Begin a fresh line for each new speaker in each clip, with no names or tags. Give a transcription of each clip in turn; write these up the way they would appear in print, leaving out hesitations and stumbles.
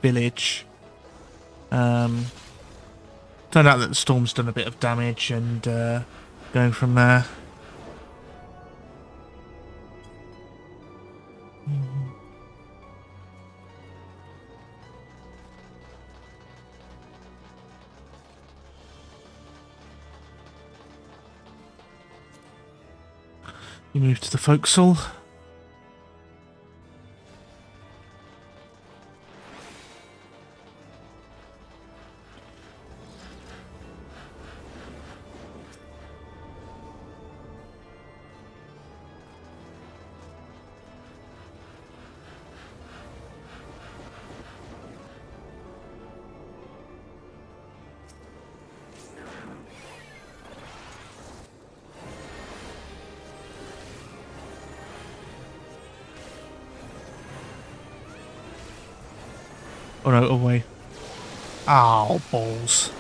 village. Turned out that the storm's done a bit of damage, and going from there. You move to the forecastle. Oh no, away. Ow, balls.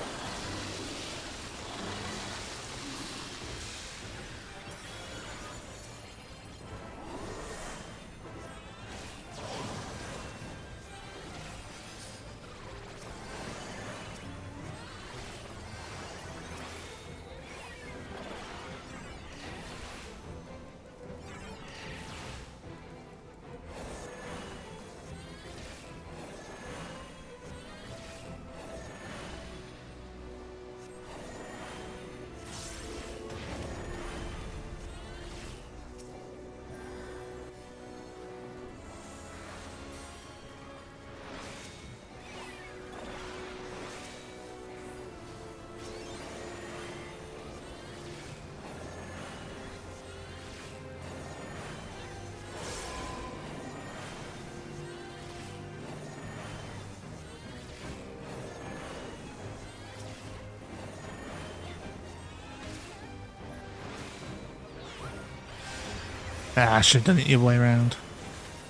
Ah, I should have done it the other way around.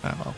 Oh well.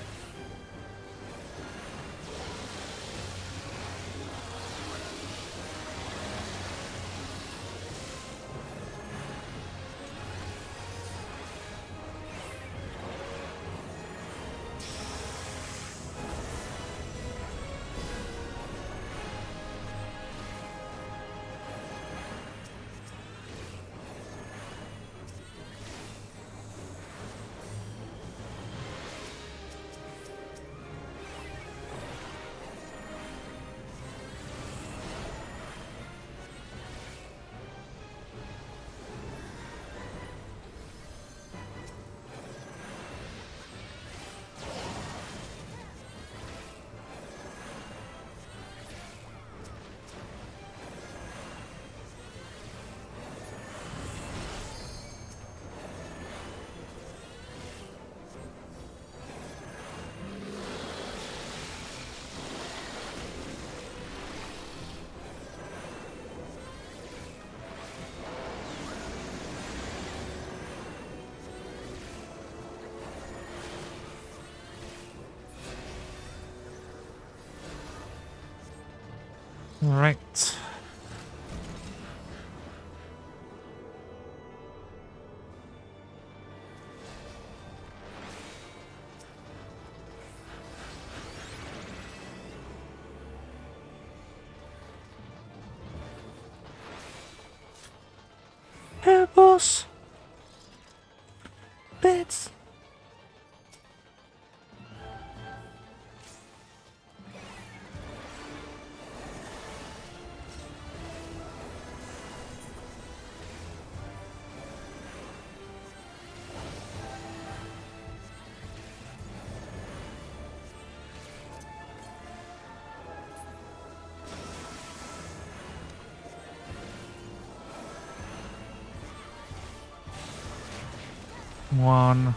Right. Help us! Bits! One.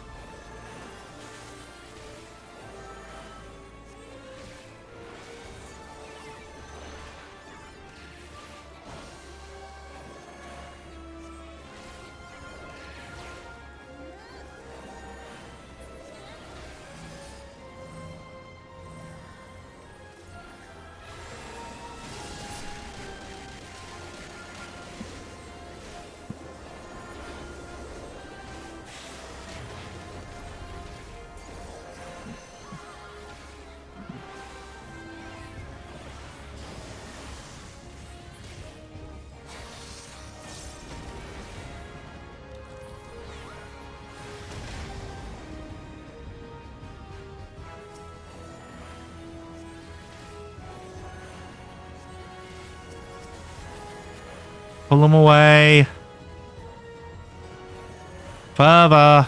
Pull them away. Further.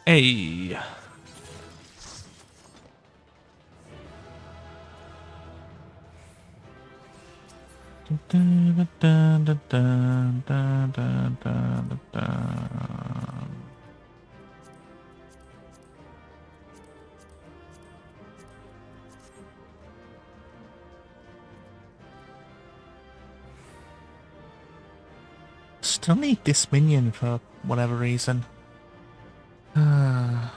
Hey. Still need this minion for whatever reason. No.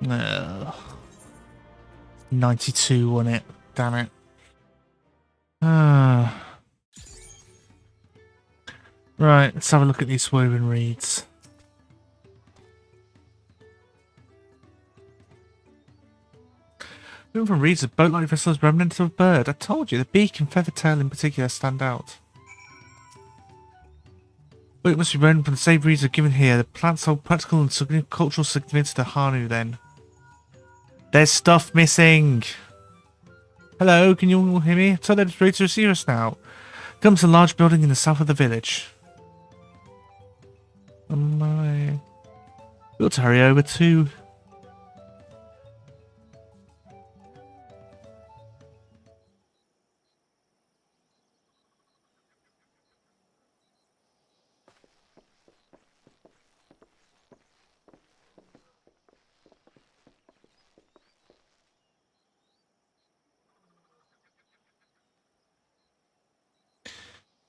Ugh. 92 on it. Damn it. Right, let's have a look at these woven reeds. Moving from reeds, a boat-like vessel is remnants of a bird. I told you, the beak and feathered tail in particular stand out. Well, it must be known from the same reeds are given here. The plants hold practical and cultural significance to the Hanu, then. There's stuff missing! Hello, can you all hear me? Tell them it's ready to receive us now. Come to a large building in the south of the village. Oh my. We'll to hurry over too.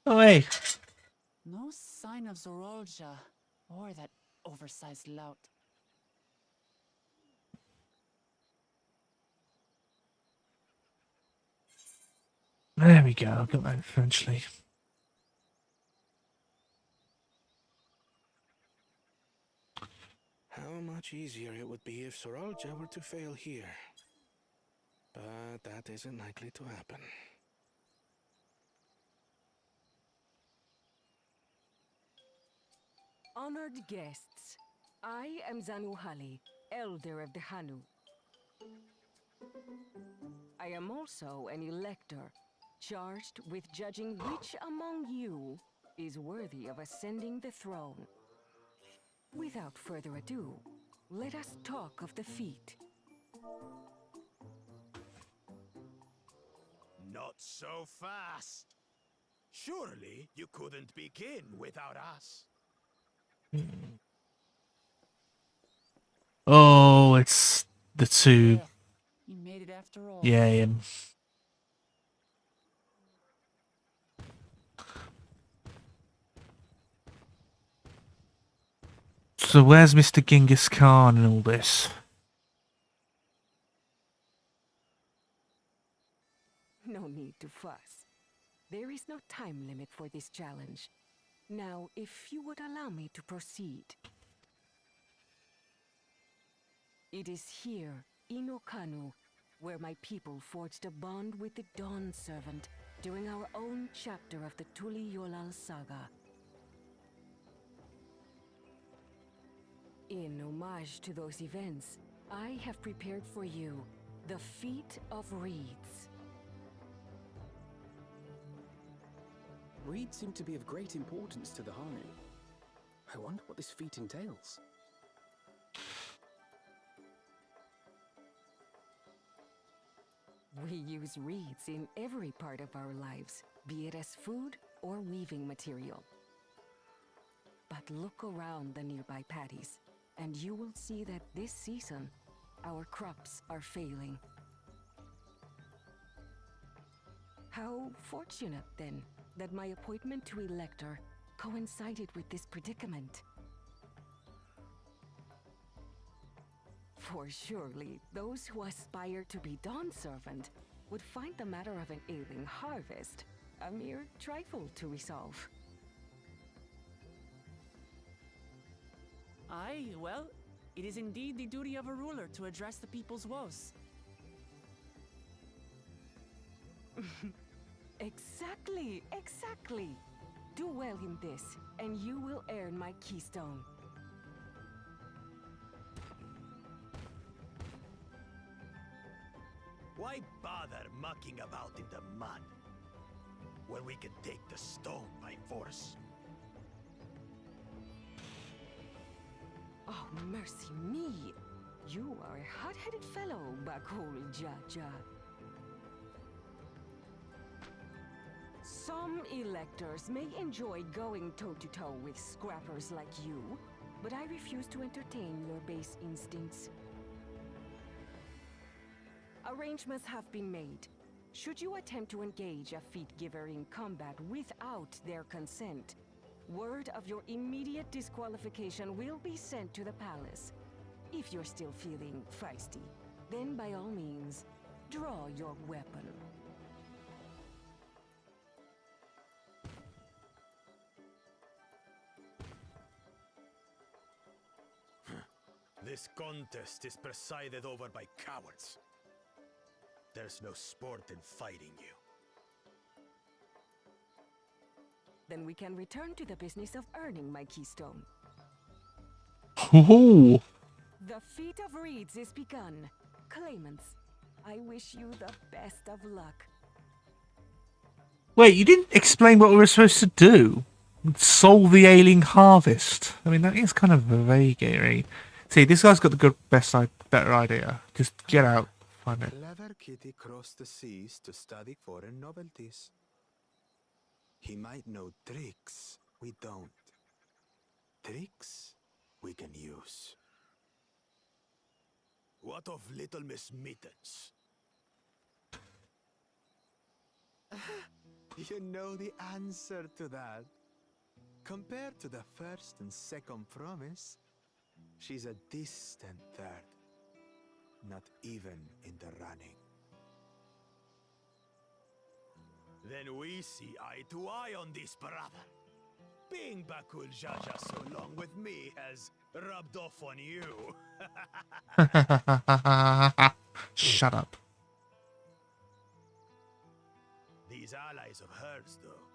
Oh, hey.
No sign of Zorolja or that oversized lout.
There we go. I've got that eventually.
How much easier it would be if Soralja were to fail here. But that isn't likely to happen.
Honored guests, I am Zanuhali, Elder of the Hanu. I am also an elector, charged with judging which among you is worthy of ascending the throne. Without further ado, let us talk of the feat.
Not so fast. Surely you couldn't begin without us.
Oh, it's the two.
You made it after all.
Yeah, him. So where's Mr. Genghis Khan and all this?
No need to fuss. There is no time limit for this challenge. Now, if you would allow me to proceed. It is here, in Okanu, where my people forged a bond with the Dawn Servant during our own chapter of the Tuli Yolal saga. In homage to those events, I have prepared for you the Feat of Reeds.
Reeds seem to be of great importance to the Hanu. I wonder what this feat entails.
We use reeds in every part of our lives, be it as food or weaving material. But look around the nearby paddies, and you will see that this season, our crops are failing. How fortunate, then, that my appointment to Elector coincided with this predicament. For surely, those who aspire to be Dawn Servant would find the matter of an ailing harvest a mere trifle to resolve.
Aye, well, it is indeed the duty of a ruler to address the people's woes.
Exactly, exactly. Do well in this, and you will earn my keystone.
Why bother mucking about in the mud when we can take the stone by force?
Oh, mercy me! You are a hot-headed fellow, Bakul Jaja. Some electors may enjoy going toe-to-toe with scrappers like you, but I refuse to entertain your base instincts. Arrangements have been made. Should you attempt to engage a feat giver in combat without their consent, word of your immediate disqualification will be sent to the palace. If you're still feeling feisty, then by all means, draw your weapon.
This contest is presided over by cowards. There's no sport in fighting you.
Then we can return to the business of earning my keystone.
Ooh.
The Feat of Reeds is begun. Claimants, I wish you the best of luck.
Wait, you didn't explain what we were supposed to do. Solve the ailing harvest. I mean, that is kind of vague, eh? See, this guy's got the better idea. Just get out, find it.
Clever kitty crossed the seas to study foreign novelties. He might know tricks we don't. Tricks we can use.
What of Little Miss Mittens?
You know the answer to that. Compared to the first and second promise, she's a distant third. Not even in the running.
Then we see eye to eye on this, brother. Being Bakul Jaja so long with me has rubbed off on you.
Shut up.
These allies of hers, though,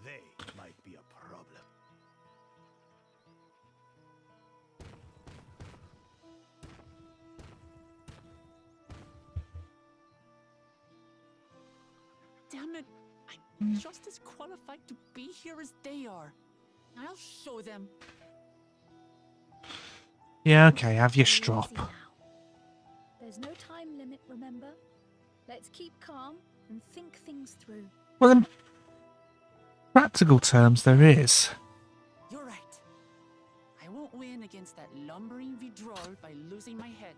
they might be a problem.
Damn it! I'm just as qualified to be here as they are. I'll show them.
Yeah, okay, have your strop.
Easy now. There's no time limit, remember? Let's keep calm and think things through.
Well, in practical terms, there is.
You're right. I won't win against that lumbering Vidrol by losing my head.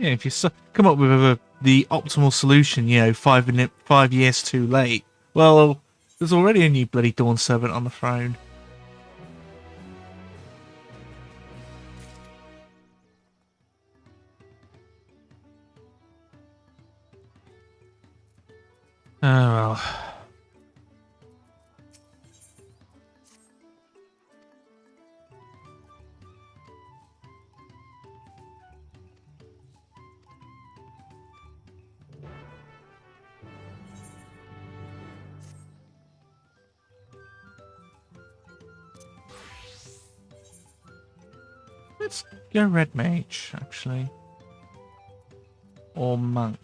Yeah, if you come up with the optimal solution, 5 years too late, well, there's already a new bloody Dawn Servant on the throne. Oh well. Let's go Red Mage, actually. Or Monk.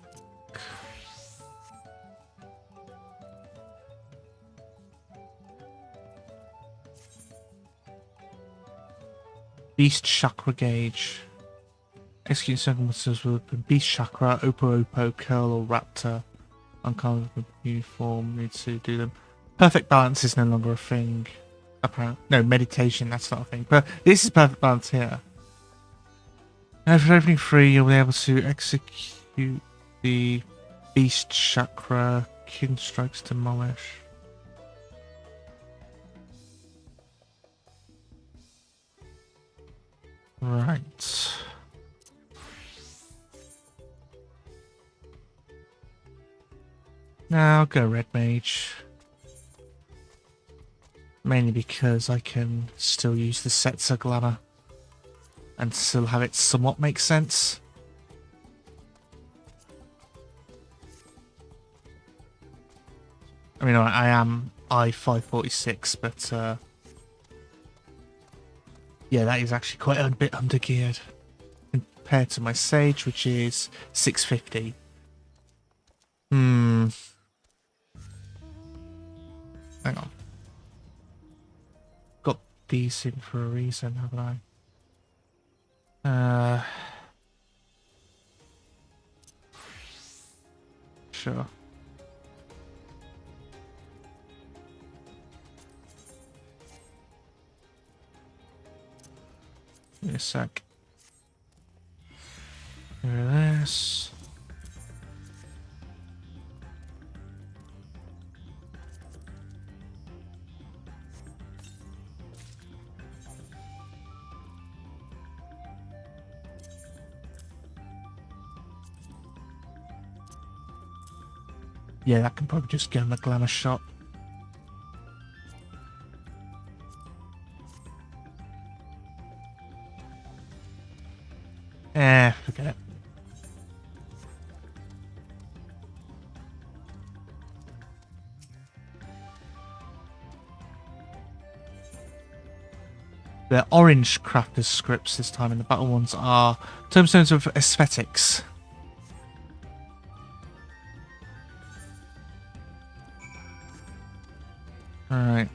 Beast Chakra Gauge. Execute circumstances with Beast Chakra, Opo, Curl, or Raptor. Uncommon uniform, need to do them. Perfect balance is no longer a thing. Apparently. No, meditation, that's not a thing. But this is perfect balance here. After opening 3, you'll be able to execute the Beast Chakra, Kin Strikes Demolish. Right. Now I'll go Red Mage. Mainly because I can still use the Setzer Glamour and still have it somewhat make sense. I mean, I am I-546, but yeah, that is actually quite a bit undergeared compared to my Sage, which is 650. Hang on. Got these in for a reason, haven't I? Sure. Give me a sec. Give me this. Yeah, that can probably just go in the glamour shop. Forget it. They're orange crafters scripts this time, and the battle ones are tombstones of aesthetics. Alright.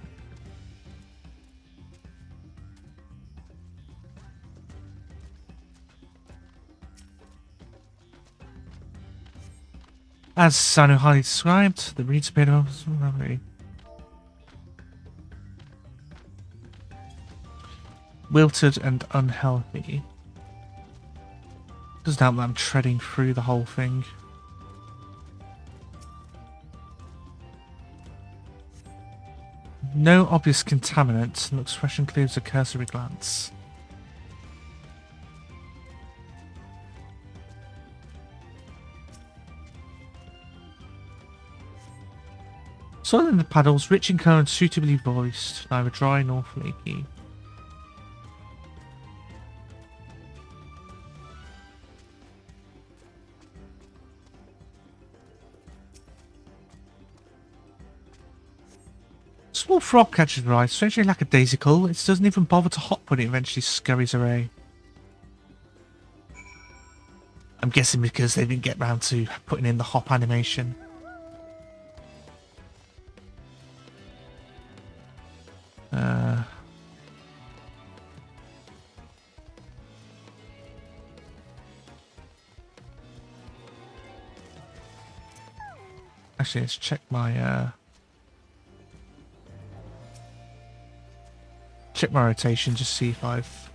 As Sanu highly described, the reeds appear to wilted and unhealthy. Doesn't help that I'm treading through the whole thing. No obvious contaminant. Looks fresh and clear as a cursory glance. Soil in the paddles, rich in colour and suitably voiced, neither dry nor flaky. Small frog catches her eye, strangely lackadaisical. It doesn't even bother to hop when it eventually scurries away. I'm guessing because they didn't get round to putting in the hop animation. Actually, let's check my rotation, just see if I've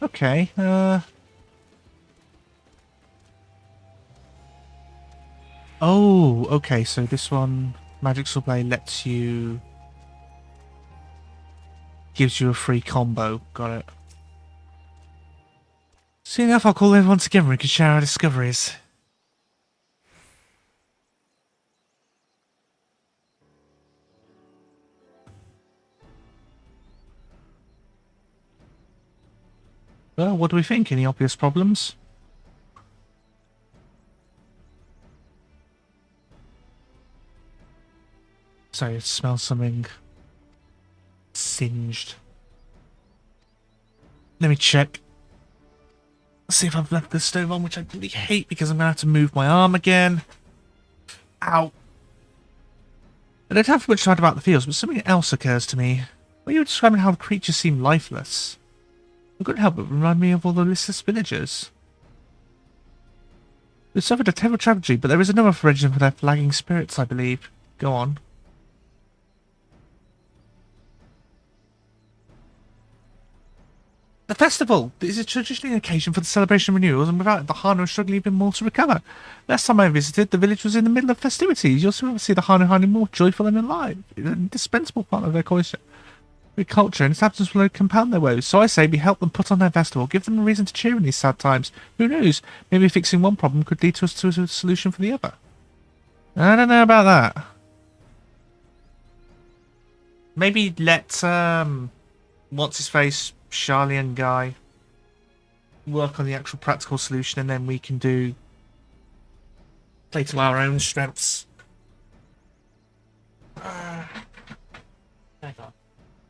Okay, oh, okay, so this one, Magic Sword Blade lets you... gives you a free combo. Got it. Soon enough, I'll call everyone together and we can share our discoveries. Well, what do we think? Any obvious problems? Sorry, it smells something singed. Let me check. See if I've left the stove on, which I really hate because I'm going to have to move my arm again. Ow. I don't have much to write about the fields, but something else occurs to me. When you were describing how the creatures seem lifeless, I couldn't help but remind me of all the listless villagers. They suffered a terrible tragedy, but there is another reason for their flagging spirits, I believe. Go on. The festival! This is traditionally an occasion for the celebration of renewals, and without it, the Hanu are struggling even more to recover. Last time I visited, the village was in the middle of festivities. You'll soon see the Hanu more joyful and alive. It's an indispensable part of their culture, and its absence will only compound their woes. So I say we help them put on their festival, give them a reason to cheer in these sad times. Who knows? Maybe fixing one problem could lead to a solution for the other. I don't know about that. Maybe let, what's-his-face, Charlian guy, work on the actual practical solution, and then we can play to our own strengths. Hang on.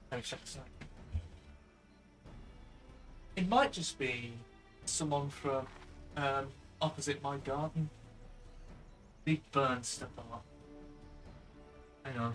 Let me check this out. It might just be someone from opposite my garden. Big burn stuff a lot. Hang on.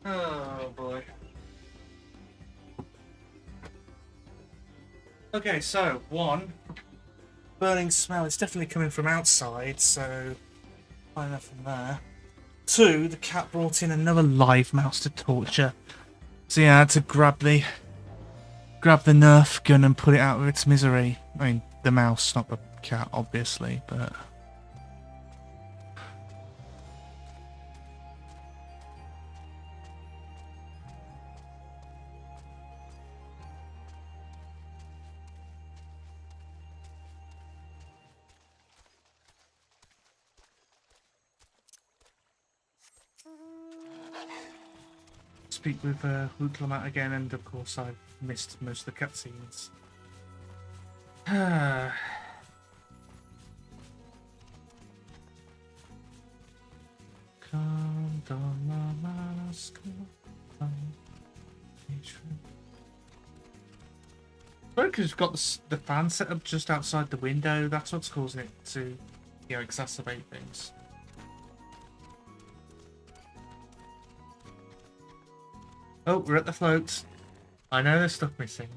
Oh boy. Okay, so burning smell. It's definitely coming from outside, so find that from there. 2, the cat brought in another live mouse to torture. So yeah, I had to grab the Nerf gun and put it out of its misery. I mean, the mouse, not the cat, obviously, but... Speak with Hoodlamat again, and of course I've missed most of the cutscenes. Come down, mask. Because we've got the fan set up just outside the window. That's what's causing it to, you know, exacerbate things. Oh, we're at the float. I know there's stuff missing.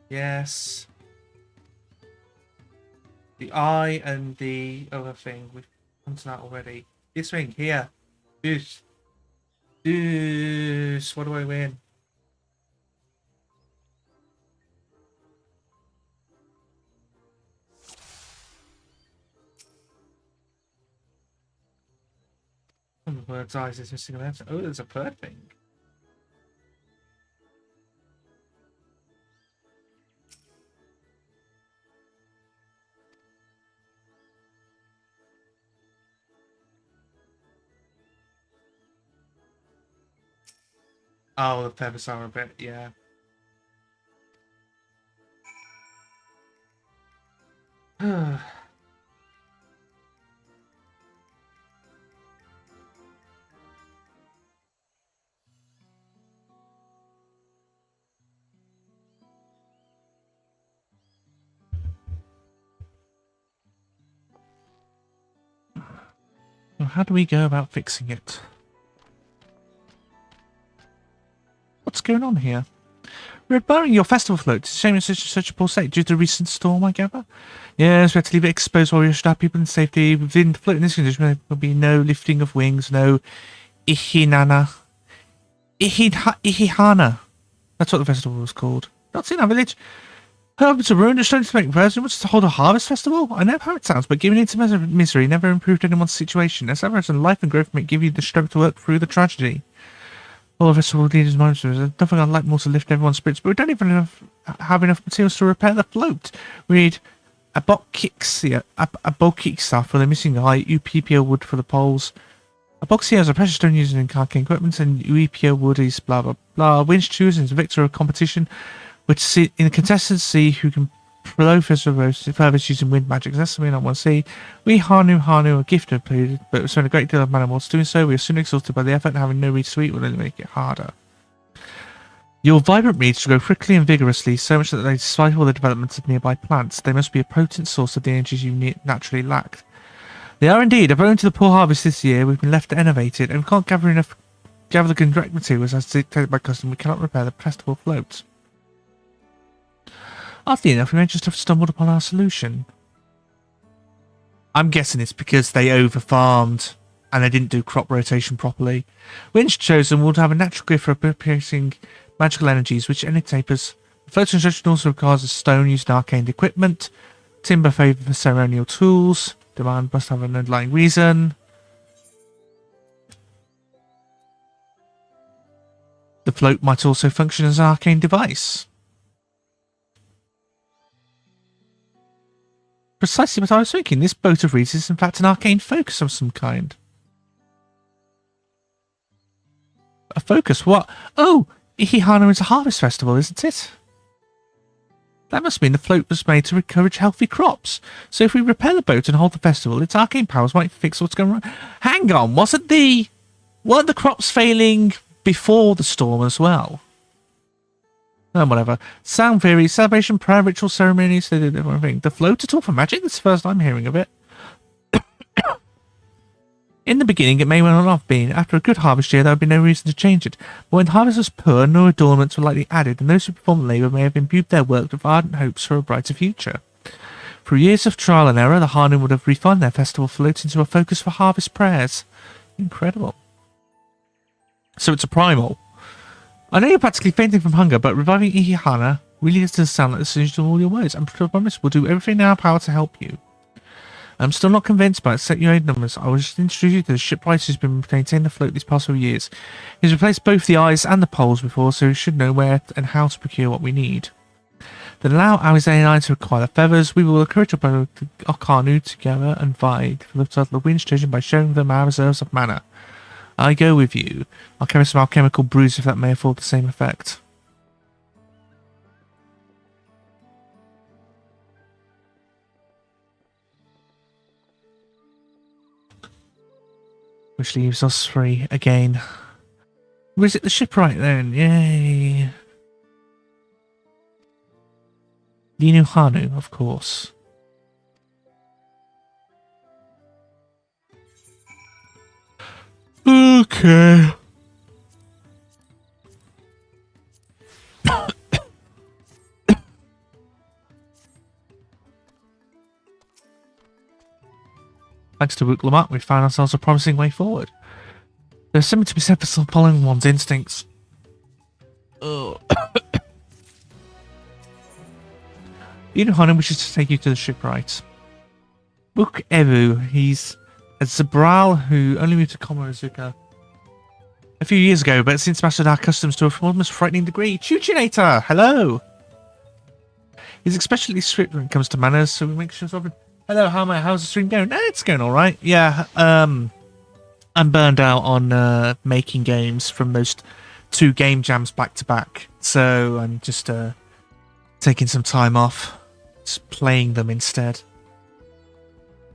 Yes. The eye and the other thing. We've come to that already. This thing here. This. This. What do I win? The bird's eyes is missing a letter. Oh, there's a bird thing. Oh, the feathers are a bit, yeah. Well, how do we go about fixing it? What's going on here? We're admiring your festival float. It's a shame it's such a poor state due to the recent storm, I gather. Yes, we have to leave it exposed while we should have people in safety. Within the float in this condition, there will be no lifting of wings, no ihihana. That's what the festival was called. Not seen our village. It's a ruin, just trying to make prayers. Wants to hold a harvest festival? I know how it sounds, but giving into misery never improved anyone's situation. As ever, life and growth may give you the strength to work through the tragedy. All of us will need as monsters. There's nothing I'd like more to lift everyone's spirits, but we don't even have enough materials to repair the float. We need a bulky staff for the missing eye, UPPO wood for the poles. A box here has a precious stone used in arcane equipment, and UEPO wood is blah blah blah. Winch chooses the victor of competition, which see in the contestants see who can blow furthest using wind magic. That's something I want to see. We Hanu are gifted, but we spend a great deal of mana whilst doing so. We are soon exhausted by the effort, and having no read to eat will only make it harder. Your vibrant reeds should grow quickly and vigorously, so much that they stifle the development of nearby plants. They must be a potent source of the energies you naturally lack. They are indeed. Owing to the poor harvest this year, we've been left enervated, and we can't gather the correct materials as dictated by custom. We cannot repair the festival float. Oddly enough, we may just have stumbled upon our solution. I'm guessing it's because they over-farmed and they didn't do crop rotation properly. Winch chosen would have a natural gift for appropriating magical energies, which any tapers. The float construction also requires a stone used in arcane equipment. Timber favour for ceremonial tools. Demand must have an underlying reason. The float might also function as an arcane device. Precisely what I was thinking. This boat of reeds is in fact an arcane focus of some kind. A focus? What? Oh! Ihihana is a harvest festival, isn't it? That must mean the float was made to encourage healthy crops. So if we repair the boat and hold the festival, its arcane powers might fix what's going wrong. Hang on, weren't the crops failing before the storm as well? Oh, whatever. Sound theory, celebration, prayer, ritual, ceremonies, they did everything. The float at all for magic? That's the first I'm hearing of it. In the beginning, it may well not have been. After a good harvest year, there would be no reason to change it. But when the harvest was poor, no adornments were likely added, and those who performed the labour may have imbued their work with ardent hopes for a brighter future. Through years of trial and error, the Hanu would have refined their festival float into a focus for harvest prayers. Incredible. So it's a primal. I know you're practically fainting from hunger, but reviving Ihihana really doesn't sound like the solution to all your worries. I promise we'll do everything in our power to help you. I'm still not convinced, but set your own numbers. I will just introduce you to the shipwright who's been maintaining afloat these past few years. He's replaced both the eyes and the poles before, so he should know where and how to procure what we need. Then allow Awize and I to acquire the feathers. We will encourage our Okanu together and vie for the title of Wind Station by showing them our reserves of mana. I go with you. I'll carry some alchemical brews if that may afford the same effect. Which leaves us free again. Visit the shipwright then, yay! Linu Hanu, of course. Okay. Thanks to Wook Lamont, we found ourselves a promising way forward. There's something to be said for following one's instincts. Oh. Hanu wishes to take you to the shipwright. Book Evu, he's a Zabral who only moved to Komaruzuka a few years ago, but since mastered our customs to a almost frightening degree. Chuchinator, hello! He's especially strict when it comes to manners, so we make sure of it. Hello, how's the stream going? It's going alright. Yeah, I'm burned out on making games from those 2 game jams back to back, so I'm just taking some time off, just playing them instead.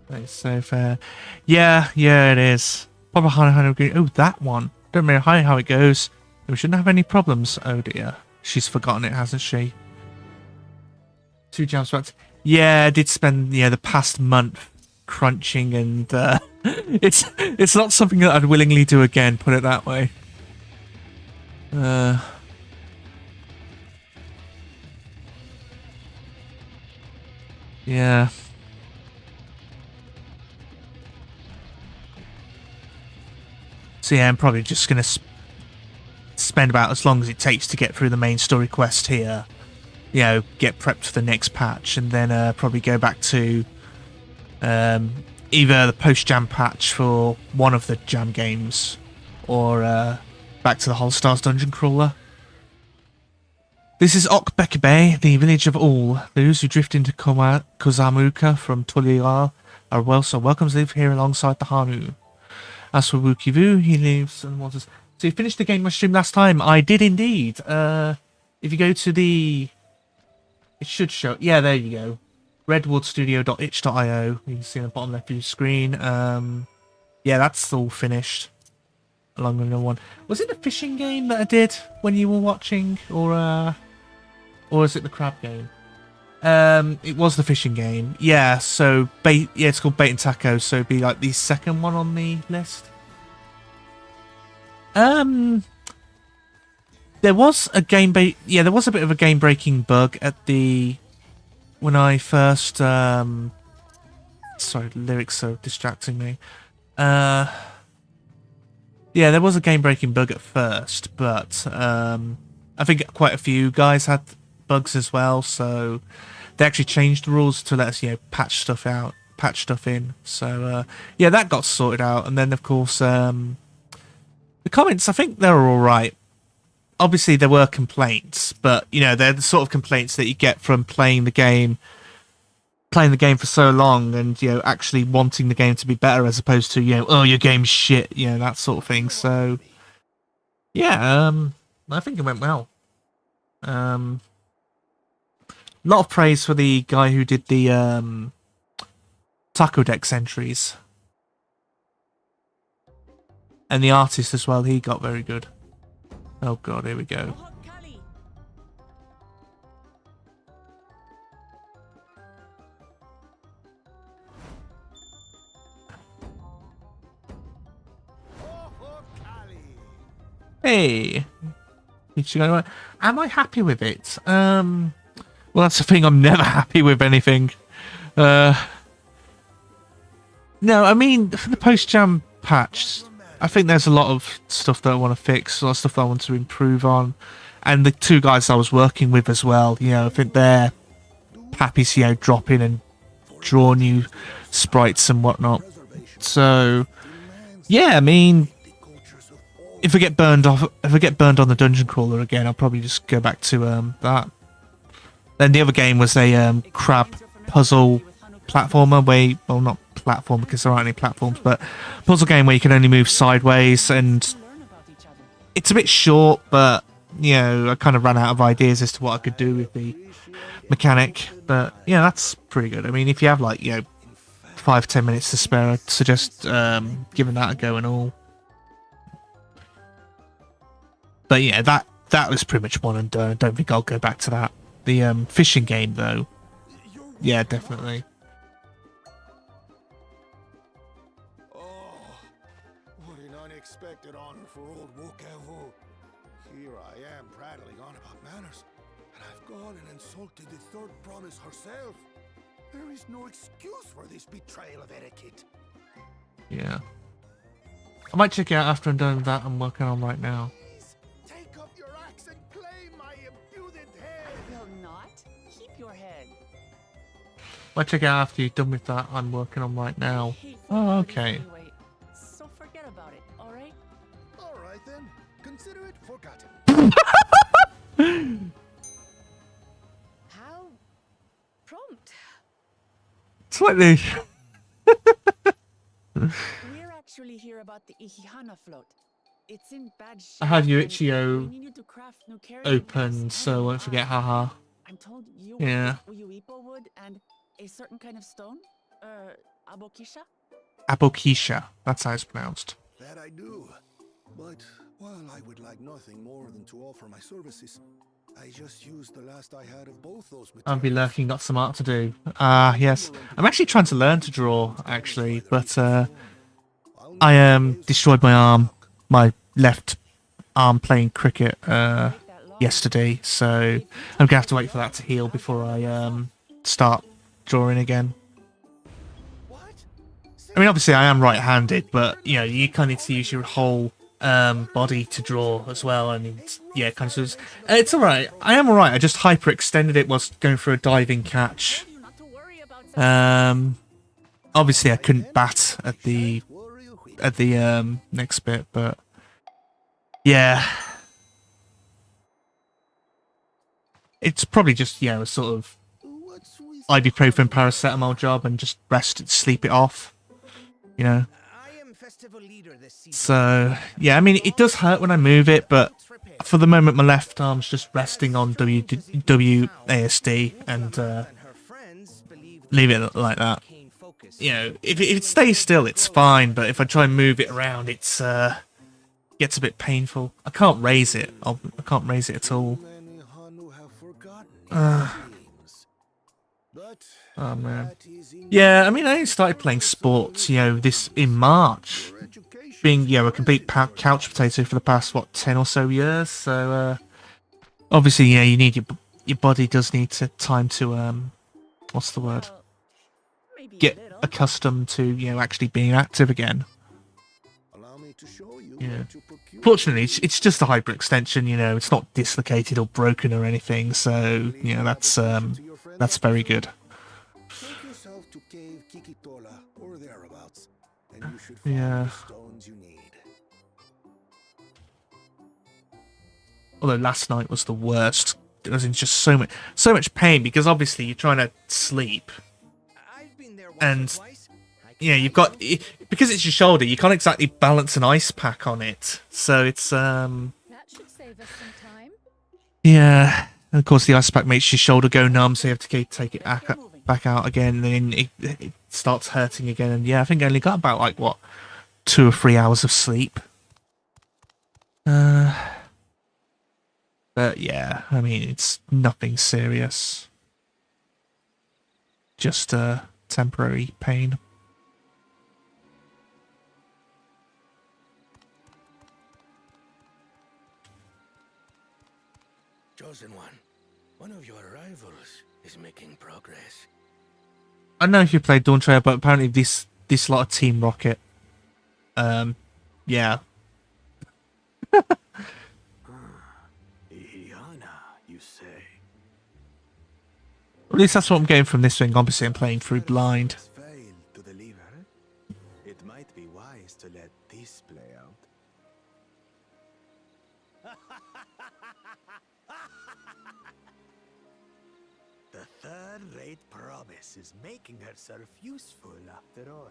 That's so fair. Yeah, it is. Papa Hana Green. Oh, that one. Don't know how it goes. We shouldn't have any problems. Oh dear. She's forgotten it, hasn't she? 2 jams back. Yeah, I did spend the past month crunching, and it's not something that I'd willingly do again. Put it that way. Yeah. So yeah, I'm probably just gonna spend about as long as it takes to get through the main story quest here. You know, get prepped for the next patch, and then probably go back to either the post-jam patch for one of the jam games, or back to the Whole Stars Dungeon Crawler. This is Okbekabe, the village of all. Those who drift into Kozamuka from Toliar are welcome to live here alongside the Hanu. As for Wukivu, he lives and wants us. So you finished the game I streamed last time? I did indeed. If you go to the... It should show... Yeah, there you go. redwoodstudio.itch.io. You can see on the bottom left of your screen. Yeah, that's all finished. Along with another one. Was it the fishing game that I did when you were watching? Or is it the crab game? It was the fishing game. Yeah, so it's called Bait and Taco, so it'd be like the second one on the list. There was a there was a bit of a game-breaking bug at when I first sorry, the lyrics are distracting me. Yeah, there was a game-breaking bug at first, but I think quite a few guys had bugs as well, so they actually changed the rules to let us, patch stuff in. So yeah, that got sorted out, and then of course the comments, I think they were all right. Obviously, there were complaints, but they're the sort of complaints that you get from playing the game for so long, and actually wanting the game to be better, as opposed to oh, your game's shit, that sort of thing. So yeah, I think it went well. A lot of praise for the guy who did the Taco Dex entries, and the artist as well. He got very good. Oh god, here we go. Hey. Ichigo, am I happy with it? Well, that's the thing. I'm never happy with anything. No, I mean, for the post-jam patch, I think there's a lot of stuff that I want to fix, a lot of stuff that I want to improve on. And the two guys I was working with as well, you know, I think they're happy to, you know, drop in and draw new sprites and whatnot. So, yeah, I mean, if I get burned on the dungeon crawler again, I'll probably just go back to that. Then the other game was a crab puzzle platformer where, well, not platform because there aren't any platforms, but puzzle game where you can only move sideways, and it's a bit short, but you know, I kind of ran out of ideas as to what I could do with the mechanic. But yeah, that's pretty good. I mean, if you have like, you know, 5-10 minutes to spare, I'd suggest giving that a go and all. But yeah, that was pretty much one and done. I don't think I'll go back to that. The fishing game though, yeah, definitely.
What an unexpected honor for old Wokavu. Here I am prattling on about manners, and I've gone and insulted the third promise herself. There is no excuse for this betrayal of etiquette.
Yeah. I might check it out after I'm done with that I'm working on right now.
Please, take up your axe and claim my impudent head.
Will not. Keep your head.
Might check it out after you're done with that I'm working on right now. Oh, okay.
Anyway, so forget about it, all right?
All right then, consider it forgotten.
How prompt.
Slightly.
We're actually here about the Ihihana float. It's in bad shape.
I have
and
Yuichio
we need you to craft new carrying
open,
packs
so I
and
won't forget, haha.
I'm told you
Yeah.
want Uyuipo wood and a certain kind of stone? Abokisha?
Abokisha, that's how it's pronounced.
That I do. But while I would like nothing more than to offer my services, I just used the last I had of both those materials.
I'll be lurking, got some art to do. Yes. I'm actually trying to learn to draw, actually, but I destroyed my arm, my left arm playing cricket yesterday, so I'm gonna have to wait for that to heal before I start drawing again. I mean, obviously I am right-handed, but you know, you kind of need to use your whole body to draw as well, and it's, yeah, kind of. It's all right. I am all right. I just hyperextended it whilst going for a diving catch. Obviously I couldn't bat at the next bit, but yeah, it's probably just, you know, a sort of ibuprofen paracetamol job and just sleep it off, you know. So yeah, I mean, it does hurt when I move it, but for the moment my left arm's just resting on WASD and leave it like that. You know, if it stays still, it's fine, but if I try and move it around, it's gets a bit painful. I can't raise it. I can't raise it at all. Oh man. Yeah, I mean, I only started playing sports, you know, in March. Being, you know, a complete couch potato for the past, what, 10 or so years. So, obviously, yeah, you need your body does need time to, what's the word? Get accustomed to, you know, actually being active again. Yeah. Fortunately, it's just a hyperextension, you know, it's not dislocated or broken or anything, so, you know, that's very good.
Take yourself to Cave Kikitola or thereabouts, and you should
Yeah.
find the stones you need.
Although last night was the worst. It was in just so much pain, because obviously you're trying to sleep, and yeah, you've got, because it's your shoulder, you can't exactly balance an ice pack on it, so it's
That should save us some time.
yeah. And of course the ice pack makes your shoulder go numb, so you have to take it back out again, and then it starts hurting again. And yeah, I think I only got about, like, what, 2 or 3 hours of sleep. But yeah, I mean, it's nothing serious. Just temporary pain.
Chosen One, one of your rivals is making progress.
I don't know if you played Dawntrail, but apparently this lot of Team Rocket. Yeah.
Ihiana, you say?
At least that's what I'm getting from this thing. Obviously, I'm playing through blind.
Has failed to deliver. It might be wise to let this play out. The third-rate promise is making herself useful after all.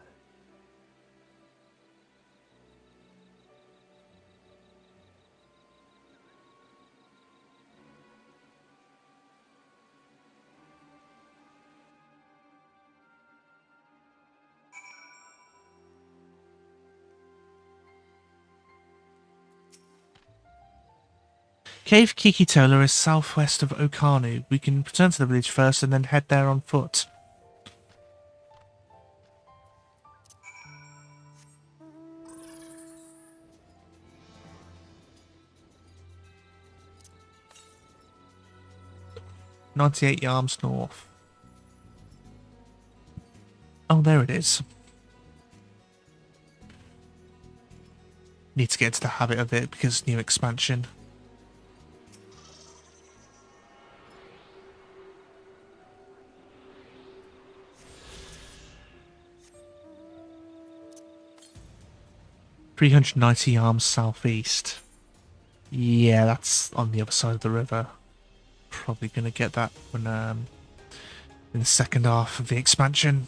Cave Kikitola is southwest of Okanu. We can return to the village first and then head there on foot. "98 yards north." Oh, there it is. Need to get into the habit of it because new expansion. "390 yards southeast." Yeah, that's on the other side of the river. Probably gonna get that when in the second half of the expansion.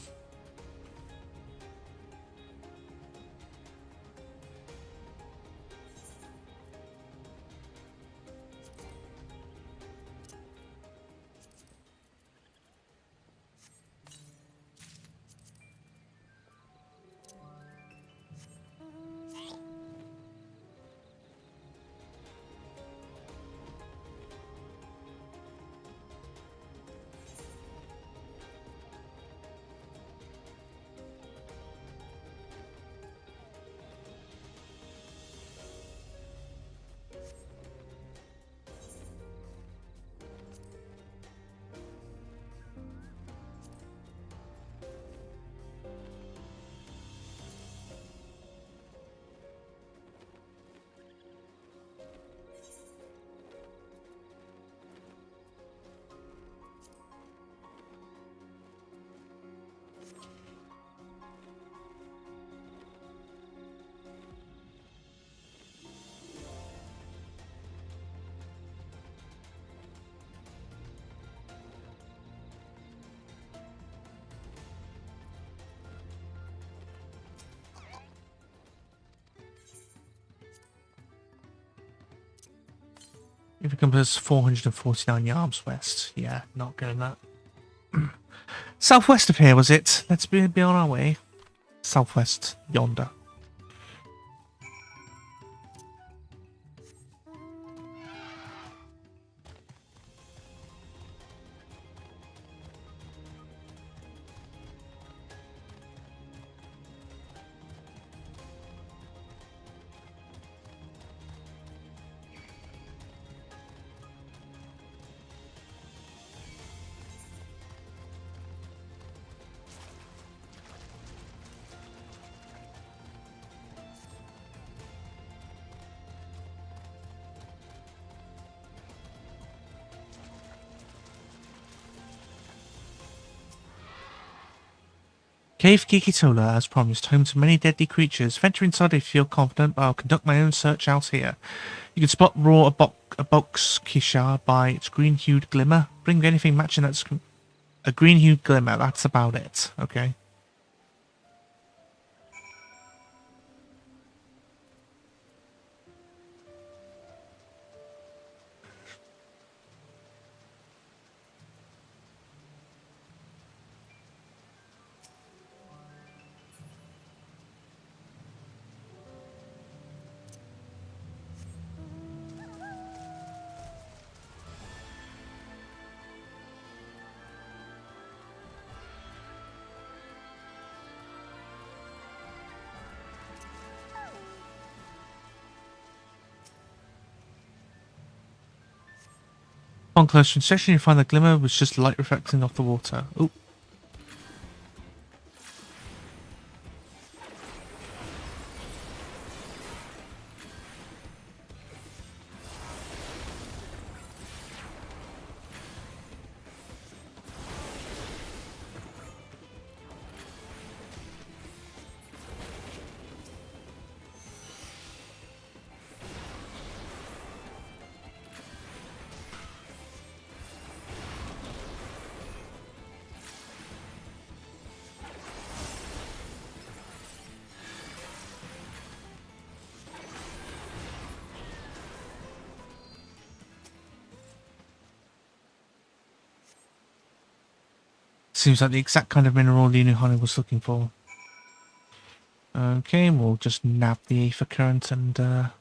If it compares 449 yards west. Yeah, not going that. Southwest of here, was it? Let's be on our way. Southwest, yonder. Cave Kikitola, as promised, home to many deadly creatures. Venture inside if you feel confident, but I'll conduct my own search out here. You can spot raw a box Kishar by its green-hued glimmer. Bring anything matching that's a green-hued glimmer. That's about it. Okay. On closer inspection, you find the glimmer was just light reflecting off the water. Ooh. Seems like the exact kind of mineral the Inuhana was looking for. Okay, we'll just nab the ether current and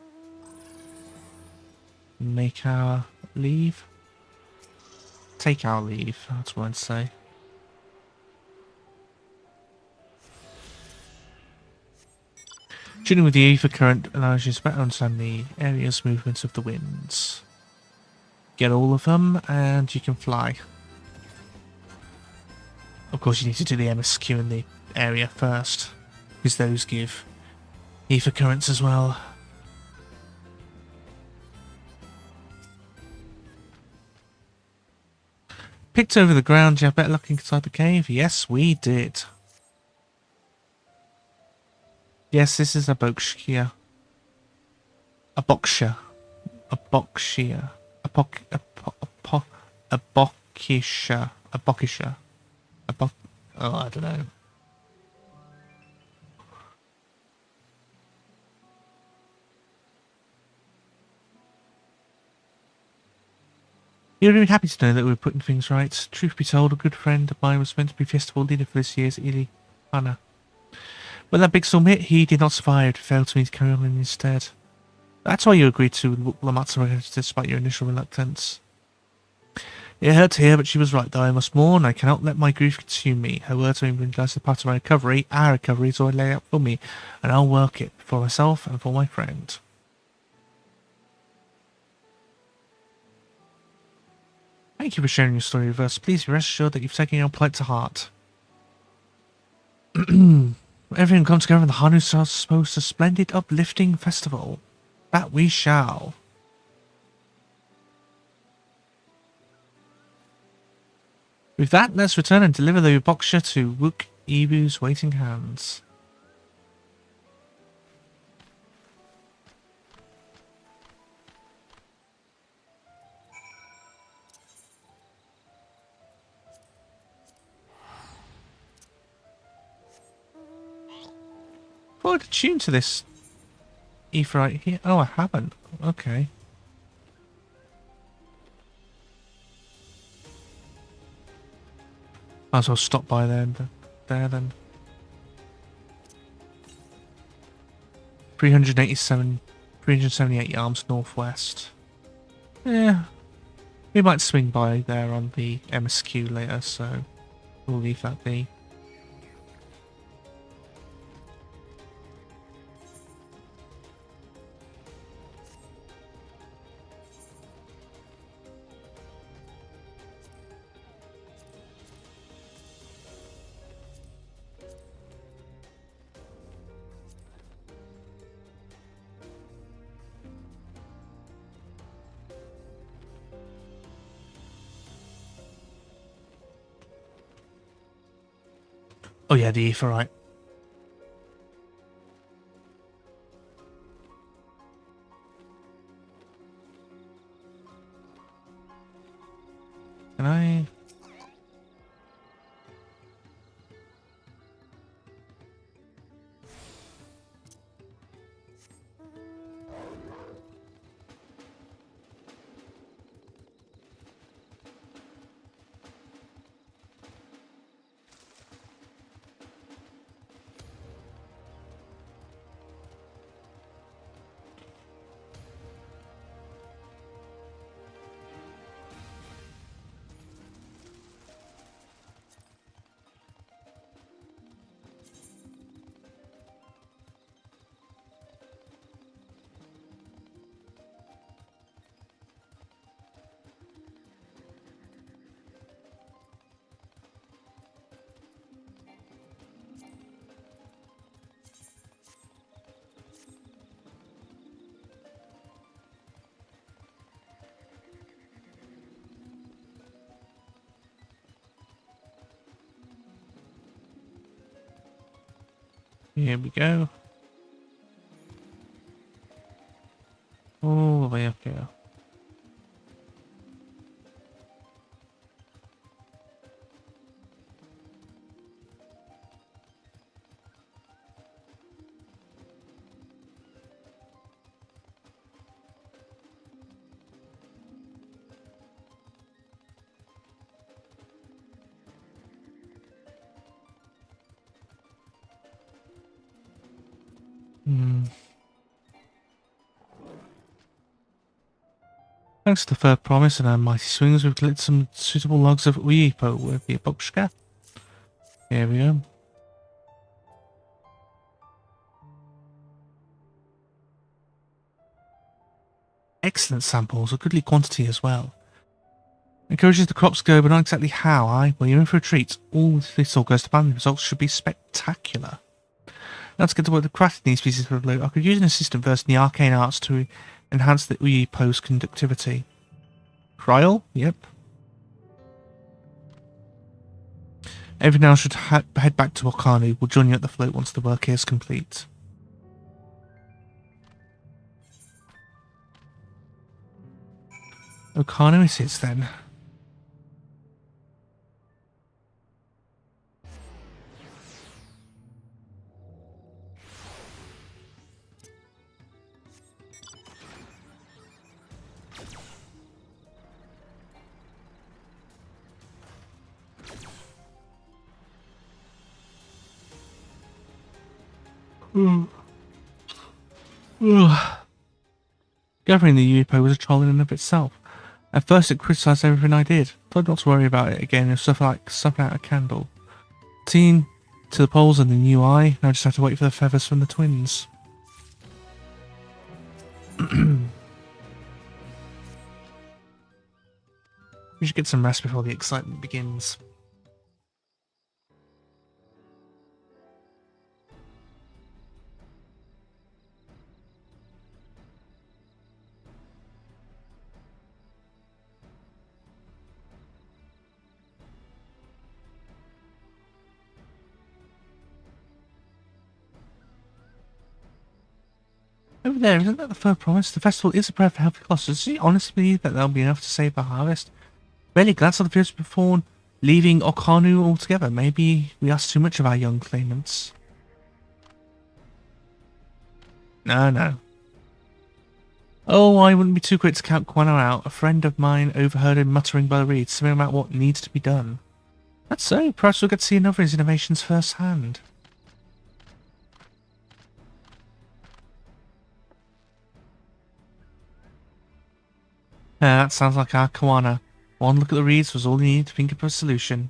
make our leave. Take our leave, that's what I'd say. Tuning with the ether current allows you to better understand the area's movements of the winds. Get all of them and you can fly. Of course, you need to do the MSQ in the area first, because those give ether currents as well. Picked over the ground, you have better luck inside the cave? Yes, we did. Yes, this is a Bokshia. A Boksha. A Bokshia. A Bokisha. A Bokisha. Oh, I don't know. You'd have been happy to know that we were putting things right. Truth be told, a good friend of mine was meant to be festival leader for this year's Inuhana. When that big storm hit, he did not survive, failed to me to carry on instead. That's why you agreed to Lamatsu despite your initial reluctance. It hurt to hear, but she was right, though. I must mourn. I cannot let my grief consume me. Her words made me realise the part of my recovery, our recovery, is already laid out for me, and I'll work it for myself and for my friend. Thank you for sharing your story with us. Please rest assured that you've taken our plight to heart. Everyone come together in the Hanu Stars to host a splendid, uplifting festival. That we shall. With that, let's return and deliver the Boksha to Wook Ibu's waiting hands. Oh, I'd tune to this ether right here. Oh, I haven't. Okay. Might as well stop by there then. 378 yards northwest. Yeah. We might swing by there on the MSQ later, so we'll leave that be. Oh yeah, the etherite. Can I? Here we go. All the way up here. Thanks to the third promise and our mighty swings, we've collected some suitable logs of Uyipo with the Boxka. Here we go. Excellent samples, a goodly quantity as well. Encourages the crops go, but not exactly how, Well, you're in for a treat. All this all goes to plan. The results should be spectacular. Now to get to work the crafting these pieces for the float. I could use an assistant versed in the arcane arts to enhance the Uyipo's conductivity. Kryl? Yep. Everyone else should head back to Okanu. We'll join you at the float once the work here is complete. Okanu it is then. Gathering the Uyipo was a trial in and of itself. At first it criticised everything I did. Told not to worry about it again. It was stuff like stuffing out a candle. Team to the poles and the new eye. Now I just have to wait for the feathers from the twins. We should get some rest before the excitement begins. Over there, isn't that the third promise? The festival is a prayer for healthy clusters. Does he honestly believe that there'll be enough to save the harvest? Barely glance at the fields before leaving Okanu altogether. Maybe we ask too much of our young claimants. No. Oh, I wouldn't be too quick to count Kwano out. A friend of mine overheard him muttering by the reeds, something about what needs to be done. That's so. Perhaps we'll get to see another of his innovations firsthand. That sounds like our Kawana. One look at the reeds was all you need to think of a solution.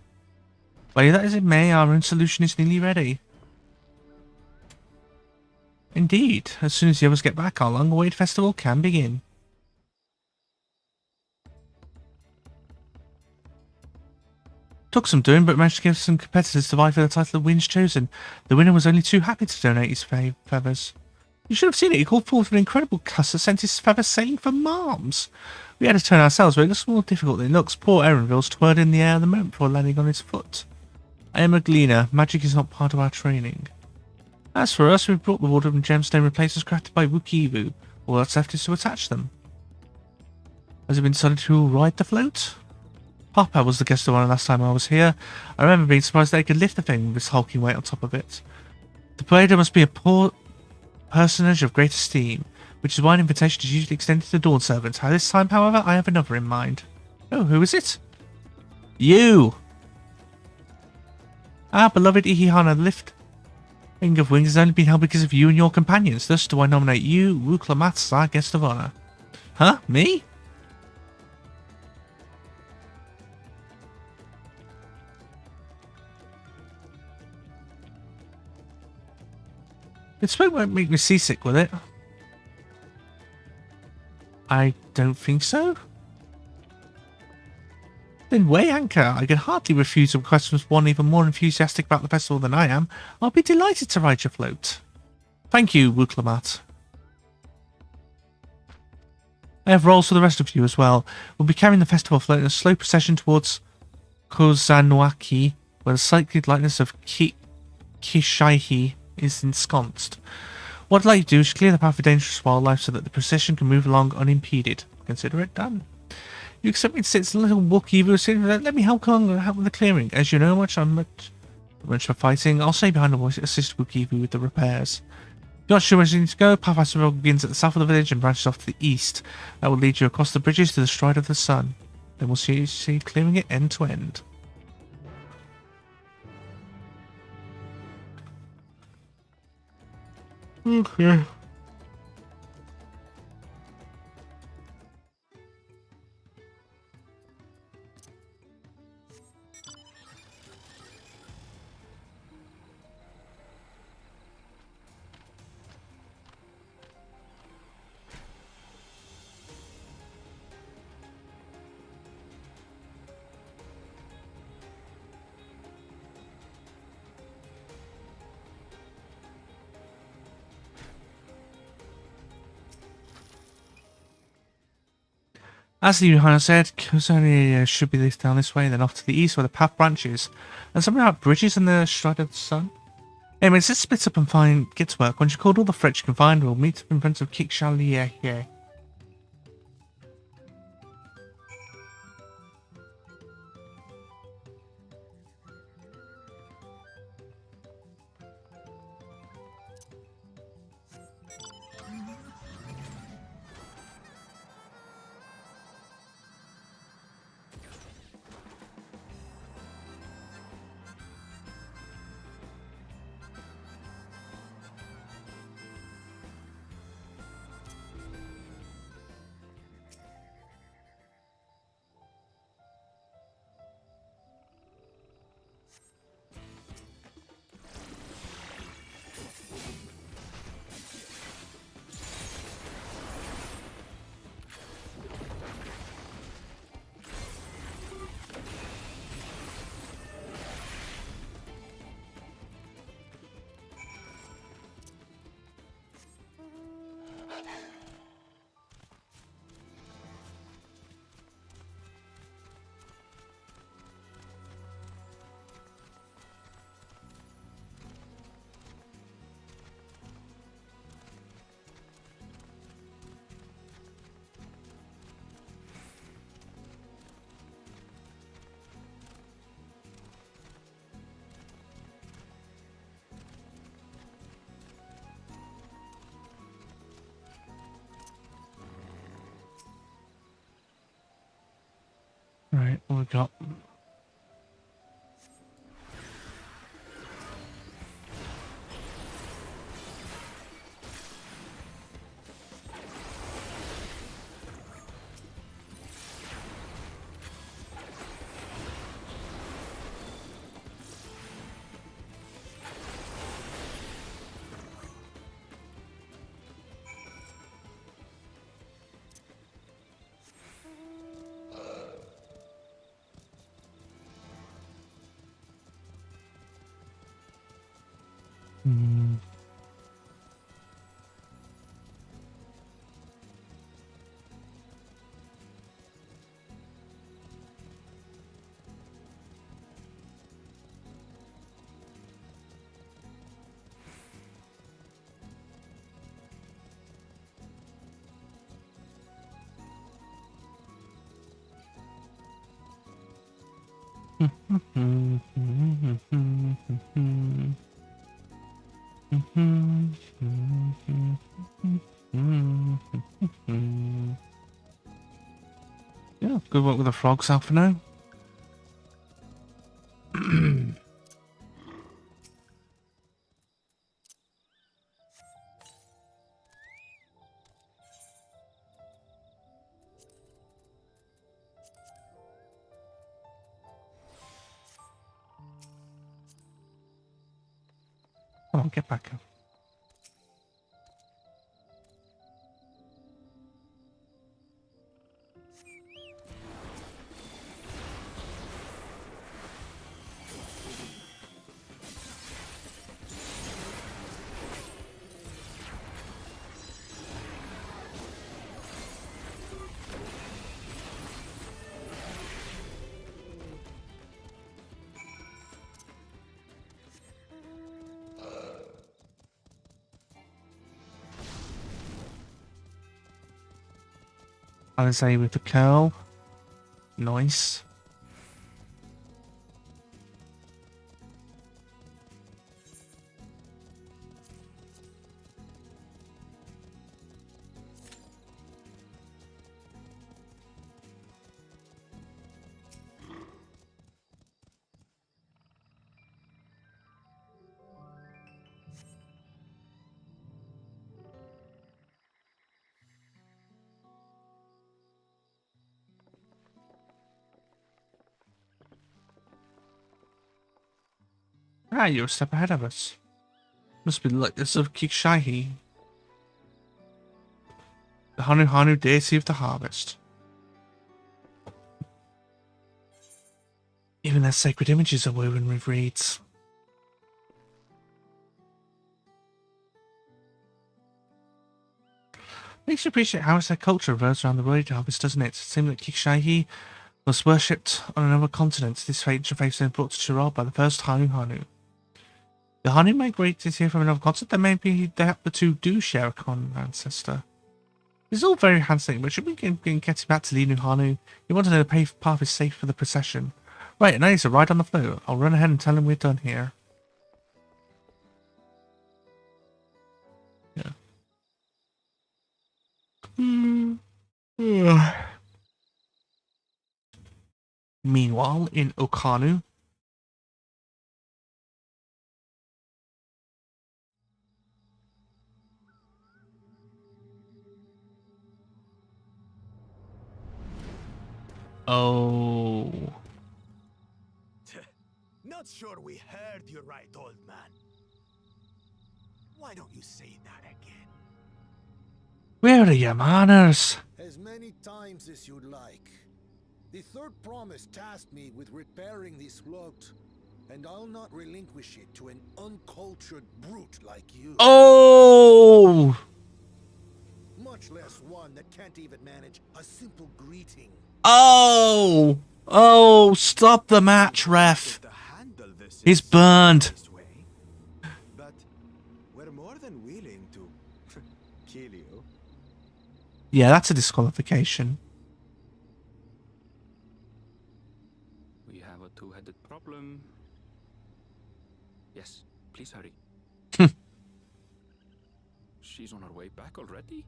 Well, that as it may, our own solution is nearly ready. Indeed, as soon as the others get back, our long-awaited festival can begin. Took some doing, but managed to give some competitors to vie for the title of Winds Chosen. The winner was only too happy to donate his feathers. You should have seen it. He called forth an incredible cuss that sent his feathers sailing for Marms. We had to turn ourselves, but it looks more difficult than it looks. Poor Erenville's twirled in the air the moment before landing on his foot. I am a gleaner. Magic is not part of our training. As for us, we've brought the water and gemstone replacers crafted by Wukivu. All that's left is to attach them. Has it been decided to ride the float? Papa was the guest of honor last time I was here. I remember being surprised they could lift the thing with this hulking weight on top of it. The Parade must be a poor personage of great esteem, which is why an invitation is usually extended to the Dawn servants. This time, however, I have another in mind. Oh, who is it? You! Ah, beloved Ihihana, the lifting of wings has only been held because of you and your companions. Thus do I nominate you, Wuklamat, as our guest of honor. Huh? Me? This smoke won't make me seasick, will it? I don't think so. Then weigh anchor. I can hardly refuse a request from one even more enthusiastic about the festival than I am. I'll be delighted to ride your float. Thank you, Wuklamat. I have roles for the rest of you as well. We'll be carrying the festival float in a slow procession towards Kozanwaki, where the cyclic lightness of Kishaihi is ensconced. What I'd like you to do is clear the path of dangerous wildlife so that the procession can move along unimpeded. Consider it done. You accept me to sit as a little Wookiee who is sitting there. Let me help with the clearing. As you know much for fighting, I'll stay behind and assist Wookiee with the repairs. If you're not sure where you need to go, Path begins at the south of the village and branches off to the east. That will lead you across the bridges to the Stride of the Sun. Then we'll see clearing it end to end. Okay. As the Yohana said, Kusani should be down this way, then off to the east where the path branches. And something about bridges and the Stride of the Sun. Anyways, let's split up and get to work. Once you've called all the threats you can find, we'll meet up in front of Kikshalia here. Right, what we got? Yeah, good work with the frogs out for now. Come on, get back up. Alizé with the curl. Nice. Ah, you're a step ahead of us. Must be like this of Kikshahi. The Hanu Hanu deity of the harvest. Even their sacred images are woven with reeds. Makes you appreciate how much their culture revolves around the word harvest, doesn't it? It seems that Kikshahi was worshipped on another continent. This ancient faith was then brought to Chirol by the first Hanu Hanu. The Hanu migrated here from another continent. Then maybe the two do share a common ancestor. This is all very handsome, but should we get back to Linu Hanu? You want to know the path is safe for the procession. Right, and I need to ride on the float. I'll run ahead and tell him we're done here. Yeah. Meanwhile, in Okanu. Oh.
Not sure we heard you right, old man. Why don't you say that again?
Where are your manners?
As many times as you'd like. The third promise tasked me with repairing this float, and I'll not relinquish it to an uncultured brute like you.
Oh!
Much less one that can't even manage a simple greeting.
Oh! Oh, stop the match, ref. He's burned.
But we're more than willing to kill you.
Yeah, that's a disqualification.
We have a two-headed problem. Yes, please hurry. She's on her way back already?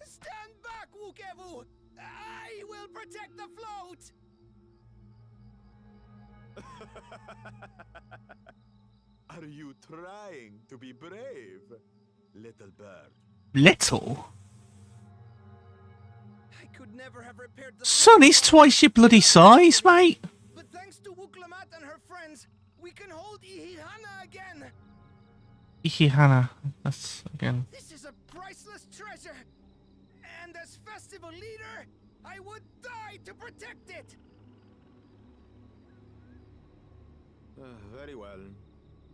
Stand back, Wukevu! I will protect the float!
Are you trying to be brave, little bird?
Little?
I could never have repaired the
Son, he's twice your bloody size, mate.
But thanks to Wuklamat and her friends, we can hold Ihihana again!
Ihihana. That's again.
This is a priceless treasure! And as festival leader, I would die to protect it!
Very well,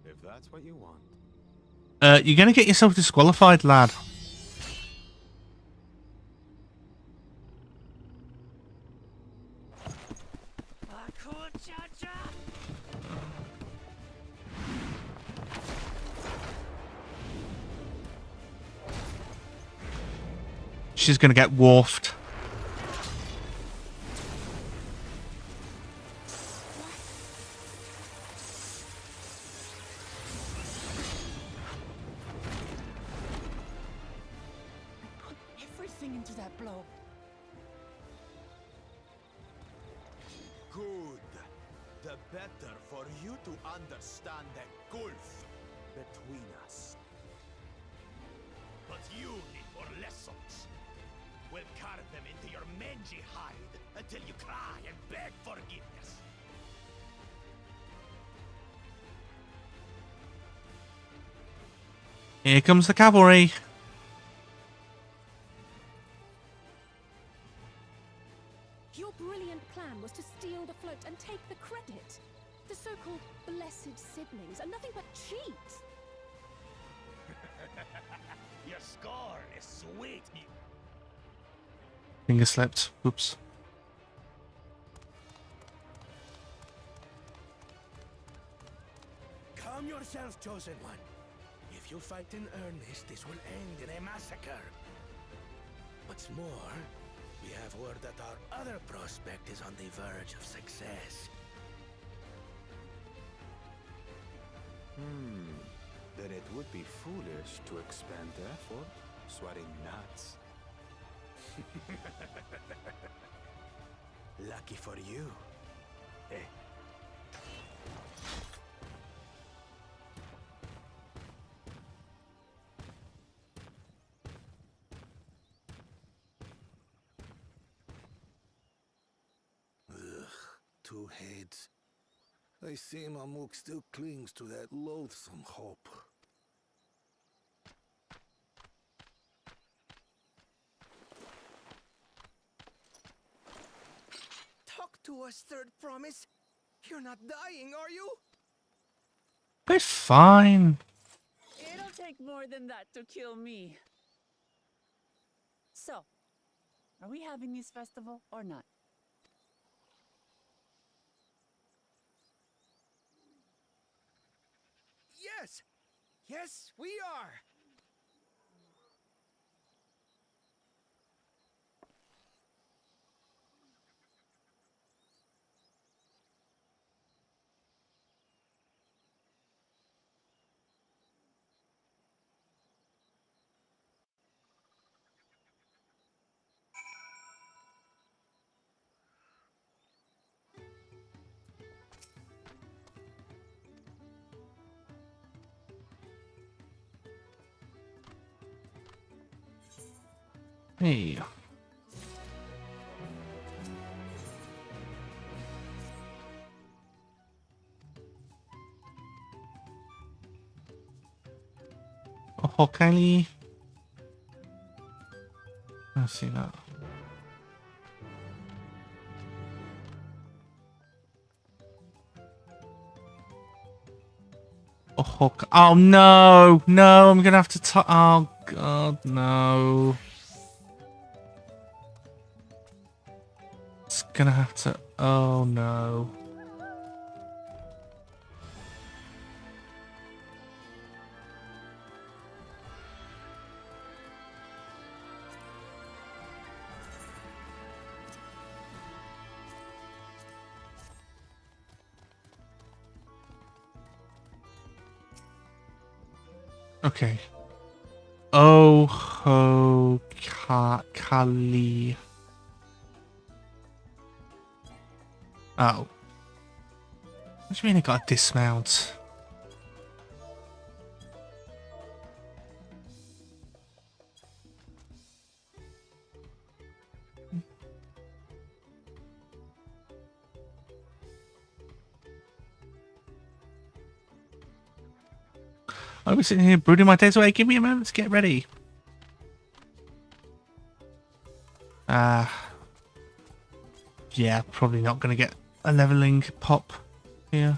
if that's what you want.
You're gonna get yourself disqualified, lad. She's gonna get wharfed.
Everything into that blow.
Good. The better for you to understand the gulf between us. But you need more lessons. We'll carve them into your mangy hide until you cry and beg forgiveness.
Here comes the cavalry.
Your brilliant plan was to steal the float and take the credit. The so-called blessed siblings are nothing but cheats.
Your scorn is sweet.
Finger slipped. Oops.
Calm yourself, chosen one. If If you fight in earnest, this will end in a massacre. What's more, we have word that our other prospect is on the verge of success.
Then it would be foolish to expend effort, sweating nuts. Lucky for you. Eh?
Two heads. I see Mamuk still clings to that loathsome hope.
Talk to us, Third Promise. You're not dying, are you?
It's fine.
It'll take more than that to kill me. So, are we having this festival or not?
Yes! Yes, we are!
Hey. Oh, Kylie. I see that. Oh no, no! I'm gonna have to. Oh god, no! It's gonna have to. Oh no! Okay. Oh, Kali. Oh. What do you mean I got a dismount? I was sitting here brooding my days away. Give me a moment to get ready. Yeah, probably not going to get a leveling pop here.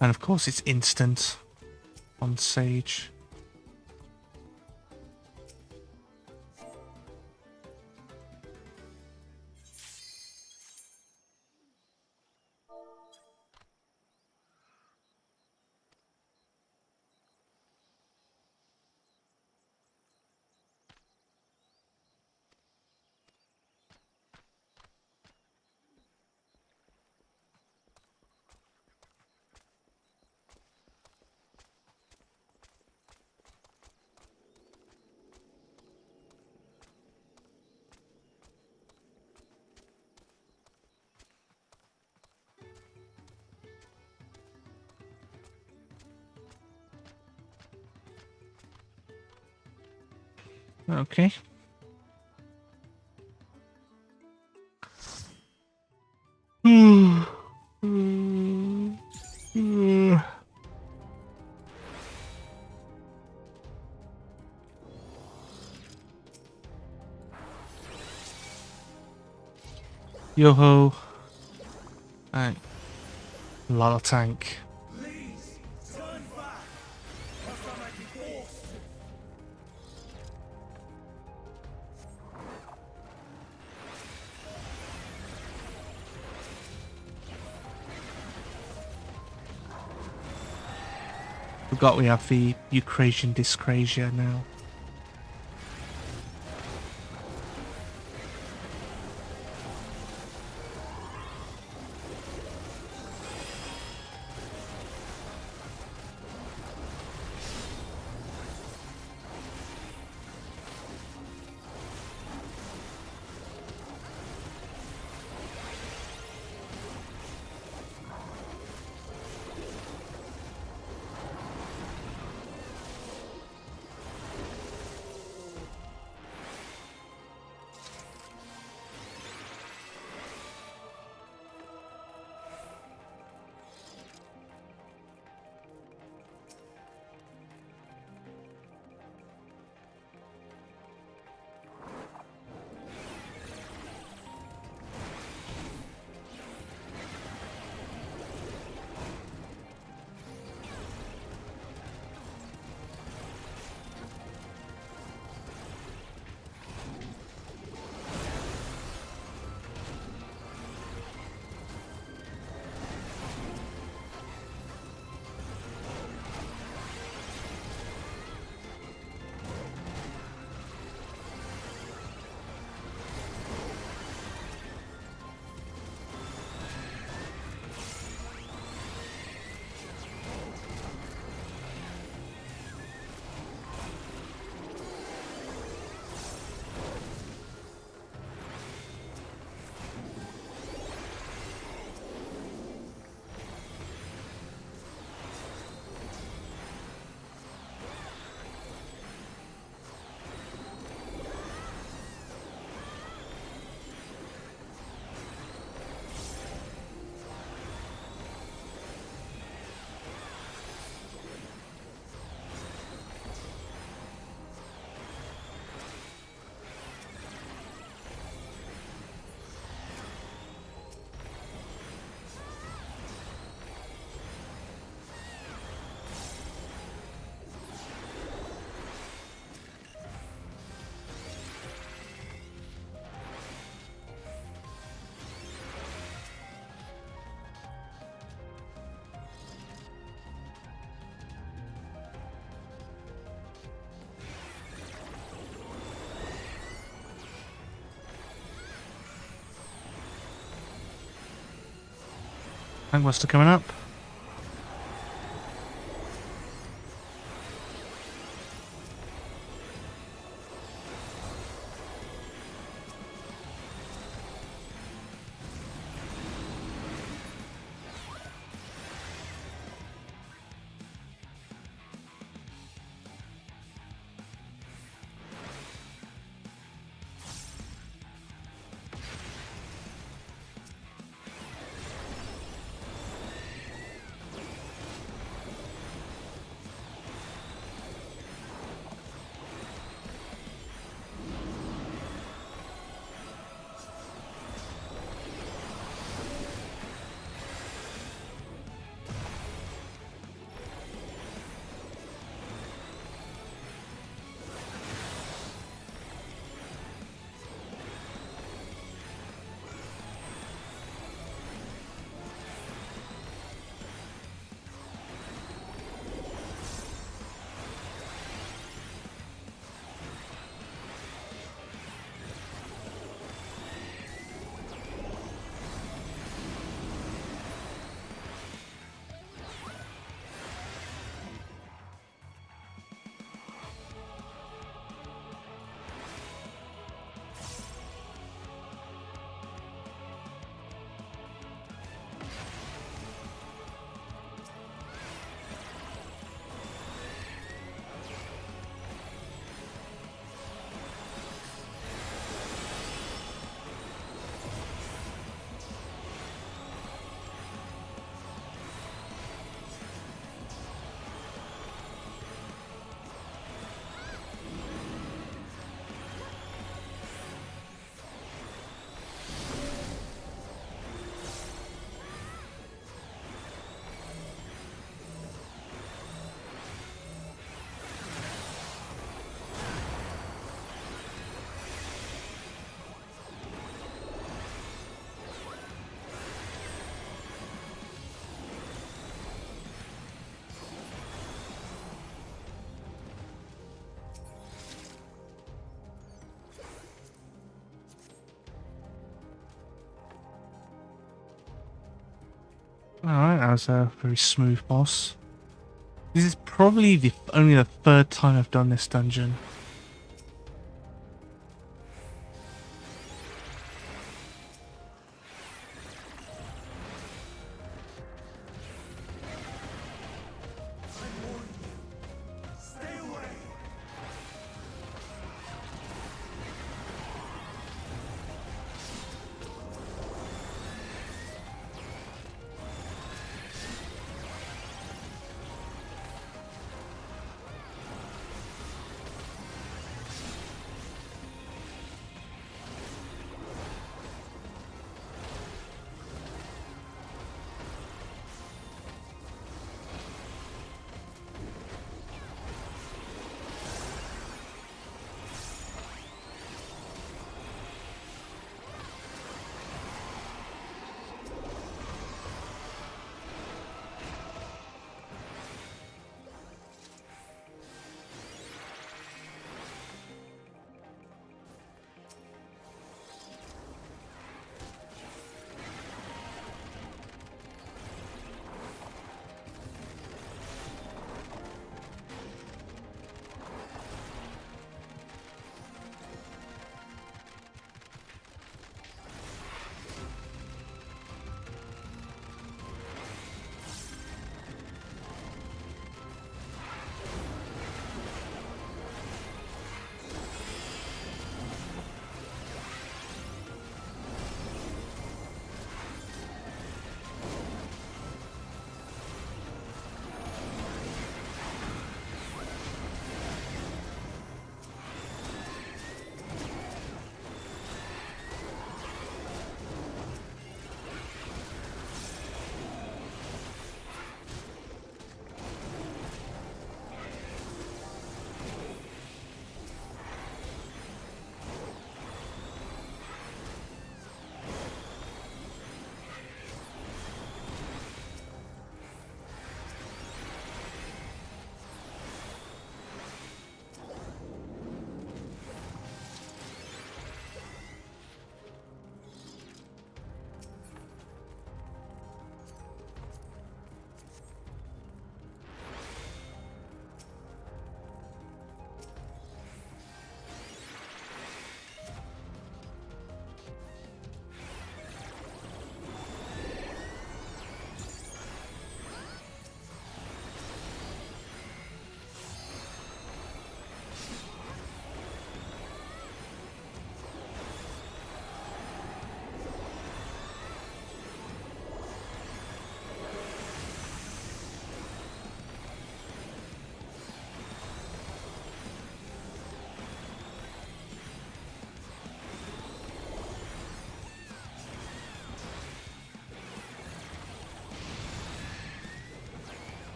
And of course it's instant on Sage. Okay. Yo-ho. Alright. Lot of tank. Forgot we have the Eucrasian dyscrasia now. Tankbuster coming up. Alright, that was a very smooth boss. This is probably only the third time I've done this dungeon.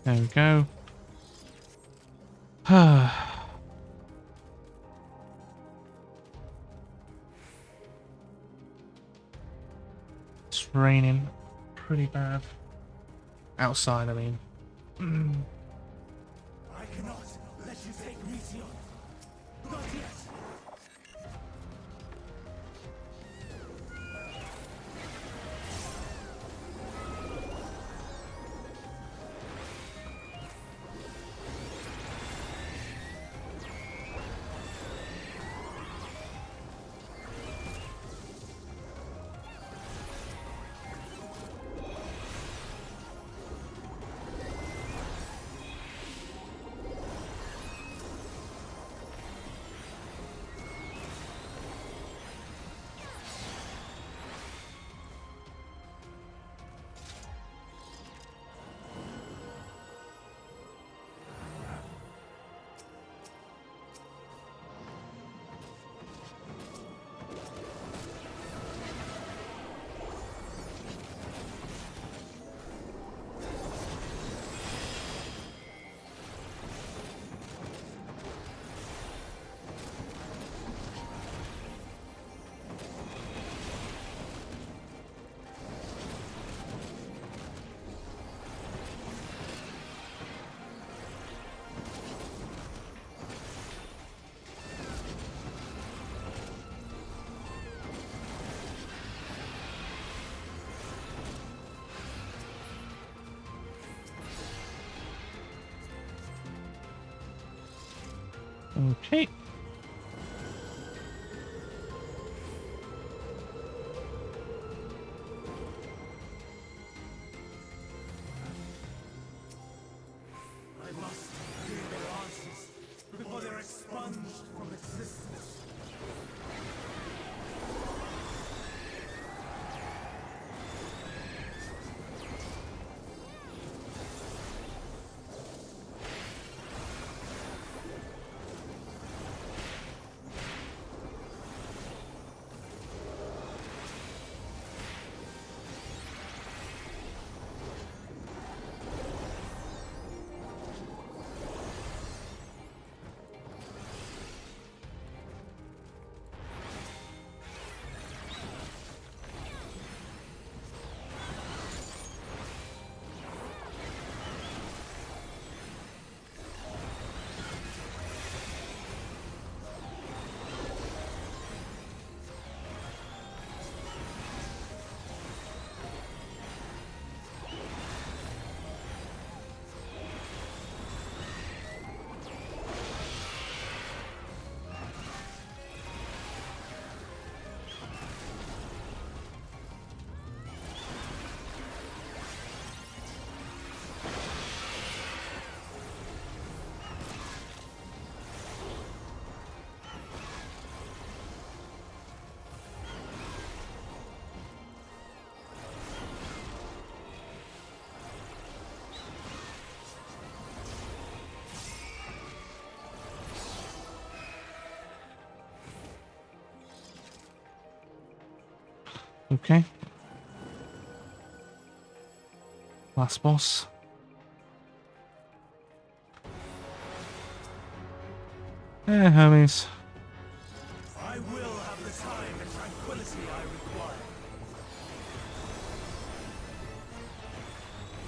There we go. It's raining pretty bad. Outside, I mean.
I cannot let you take Mission. Not yet.
Okay.
I must hear their answers before they're expunged from existence.
Okay. Last boss. Homies.
I will have the time and tranquility I require.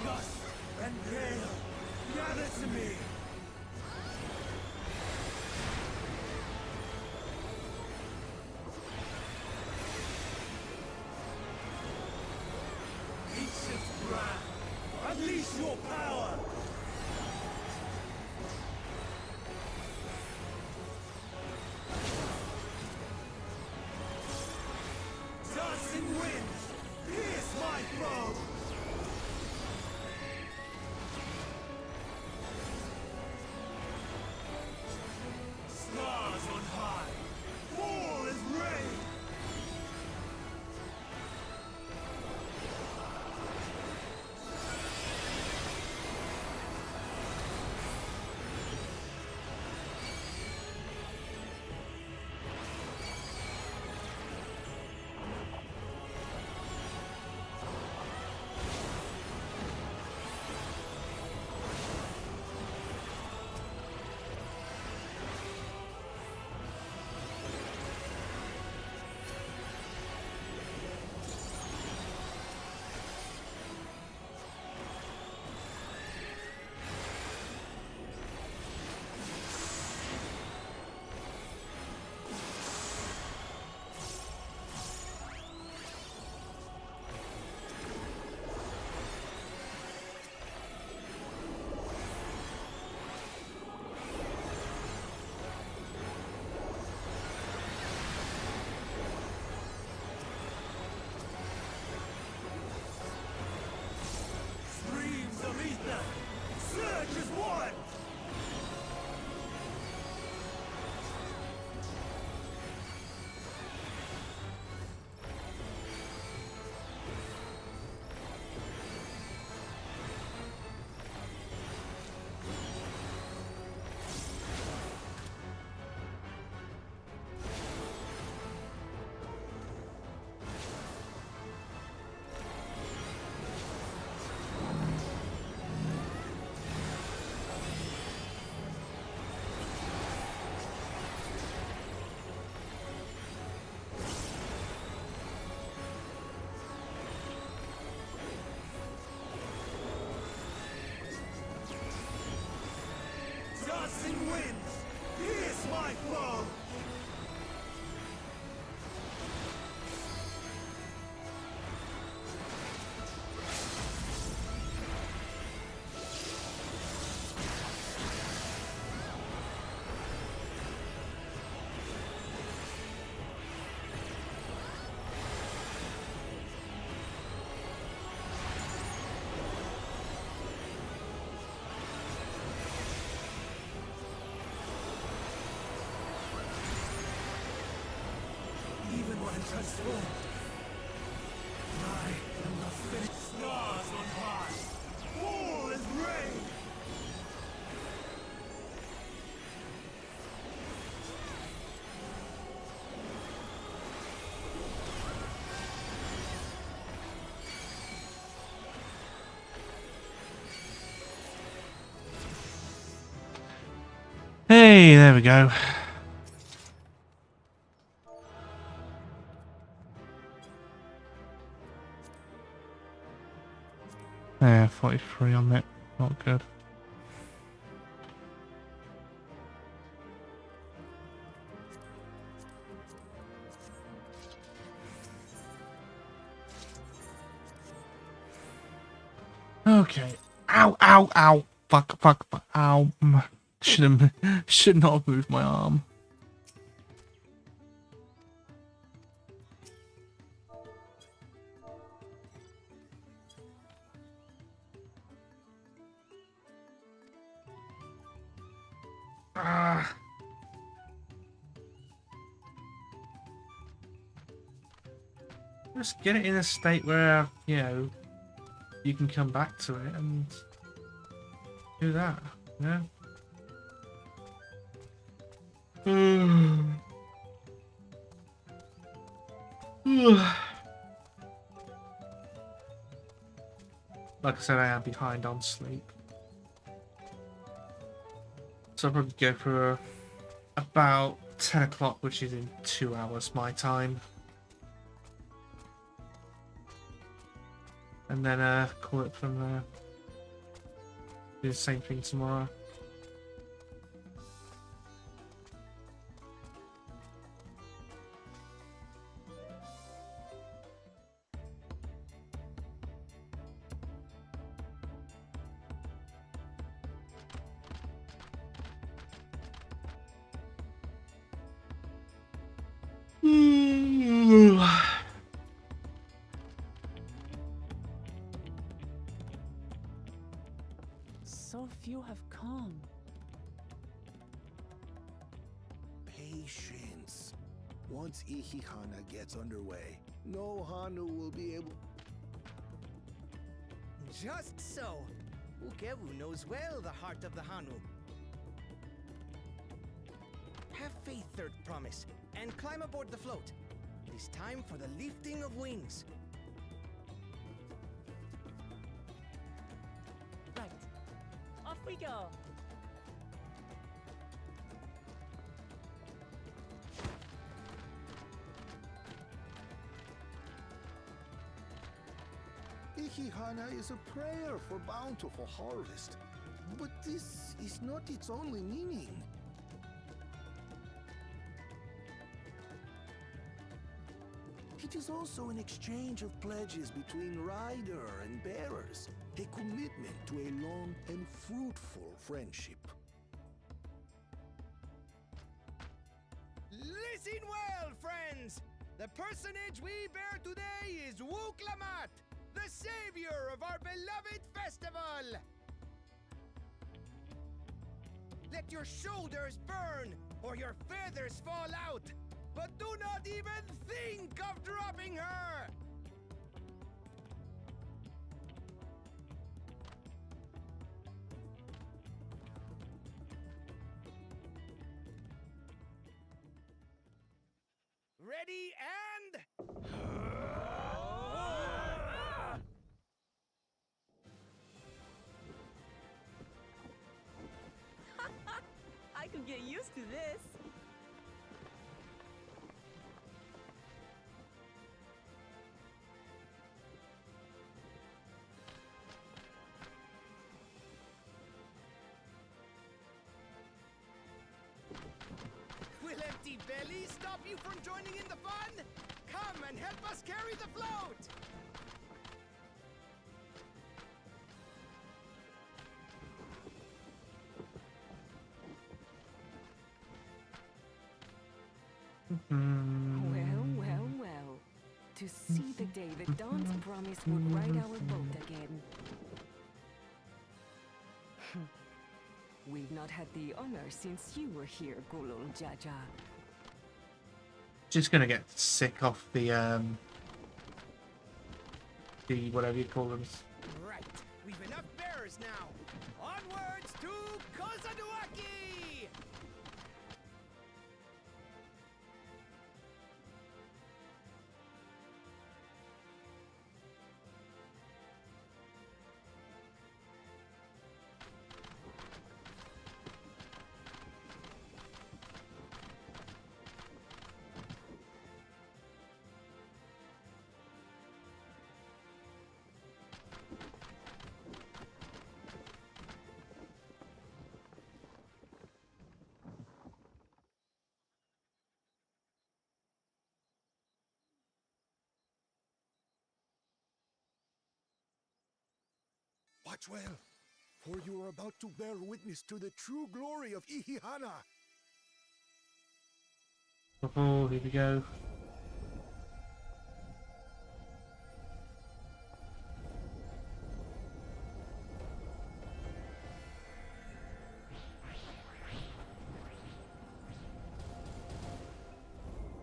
Gust and gale, gather to me. Ancient brand, unleash your power. Dancing winds, pierce my foe! Stars on high, fall as rain!
Hey, there we go. Yeah, 43 on it. Not good. Okay. Ow, ow, ow. Fuck, fuck, fuck. Ow. Should not have moved my arm. Ah. Just get it in a state where, you know, you can come back to it and do that, yeah? Like I said, I am behind on sleep. So I'll probably go for about 10 o'clock, which is in 2 hours my time. And then call it from there. Do the same thing tomorrow.
So few have come.
Patience. Once Ihihana gets underway, no Hanu will be able...
Just so. Ukewu knows well the heart of the Hanu. Have faith, Third Promise, and climb aboard the float. It is time for the lifting of wings.
Right. Off we go.
Ihihana is a prayer for bountiful harvest. But this is not its only meaning. It is also an exchange of pledges between rider and bearers, a commitment to a long and fruitful friendship.
Listen well, friends! The personage we bear today is Wuklamat, the savior of our beloved festival! Let your shoulders burn, or your feathers fall out! But do not even think of dropping her! Ready and...
I could get used to this.
Will empty bellies stop you from joining in the fun? Come and help us carry the float!
Well, well, well. To see the day that Dawn's promise would ride our boat again. We've not had the honor since you were here, Gulul Jaja.
Just gonna get sick off the whatever you call them.
Right. We've enough bearers now. Onwards to Kozanuaki!
Watch well, for you are about to bear witness to the true glory of Ihihana.
Oh, here we go.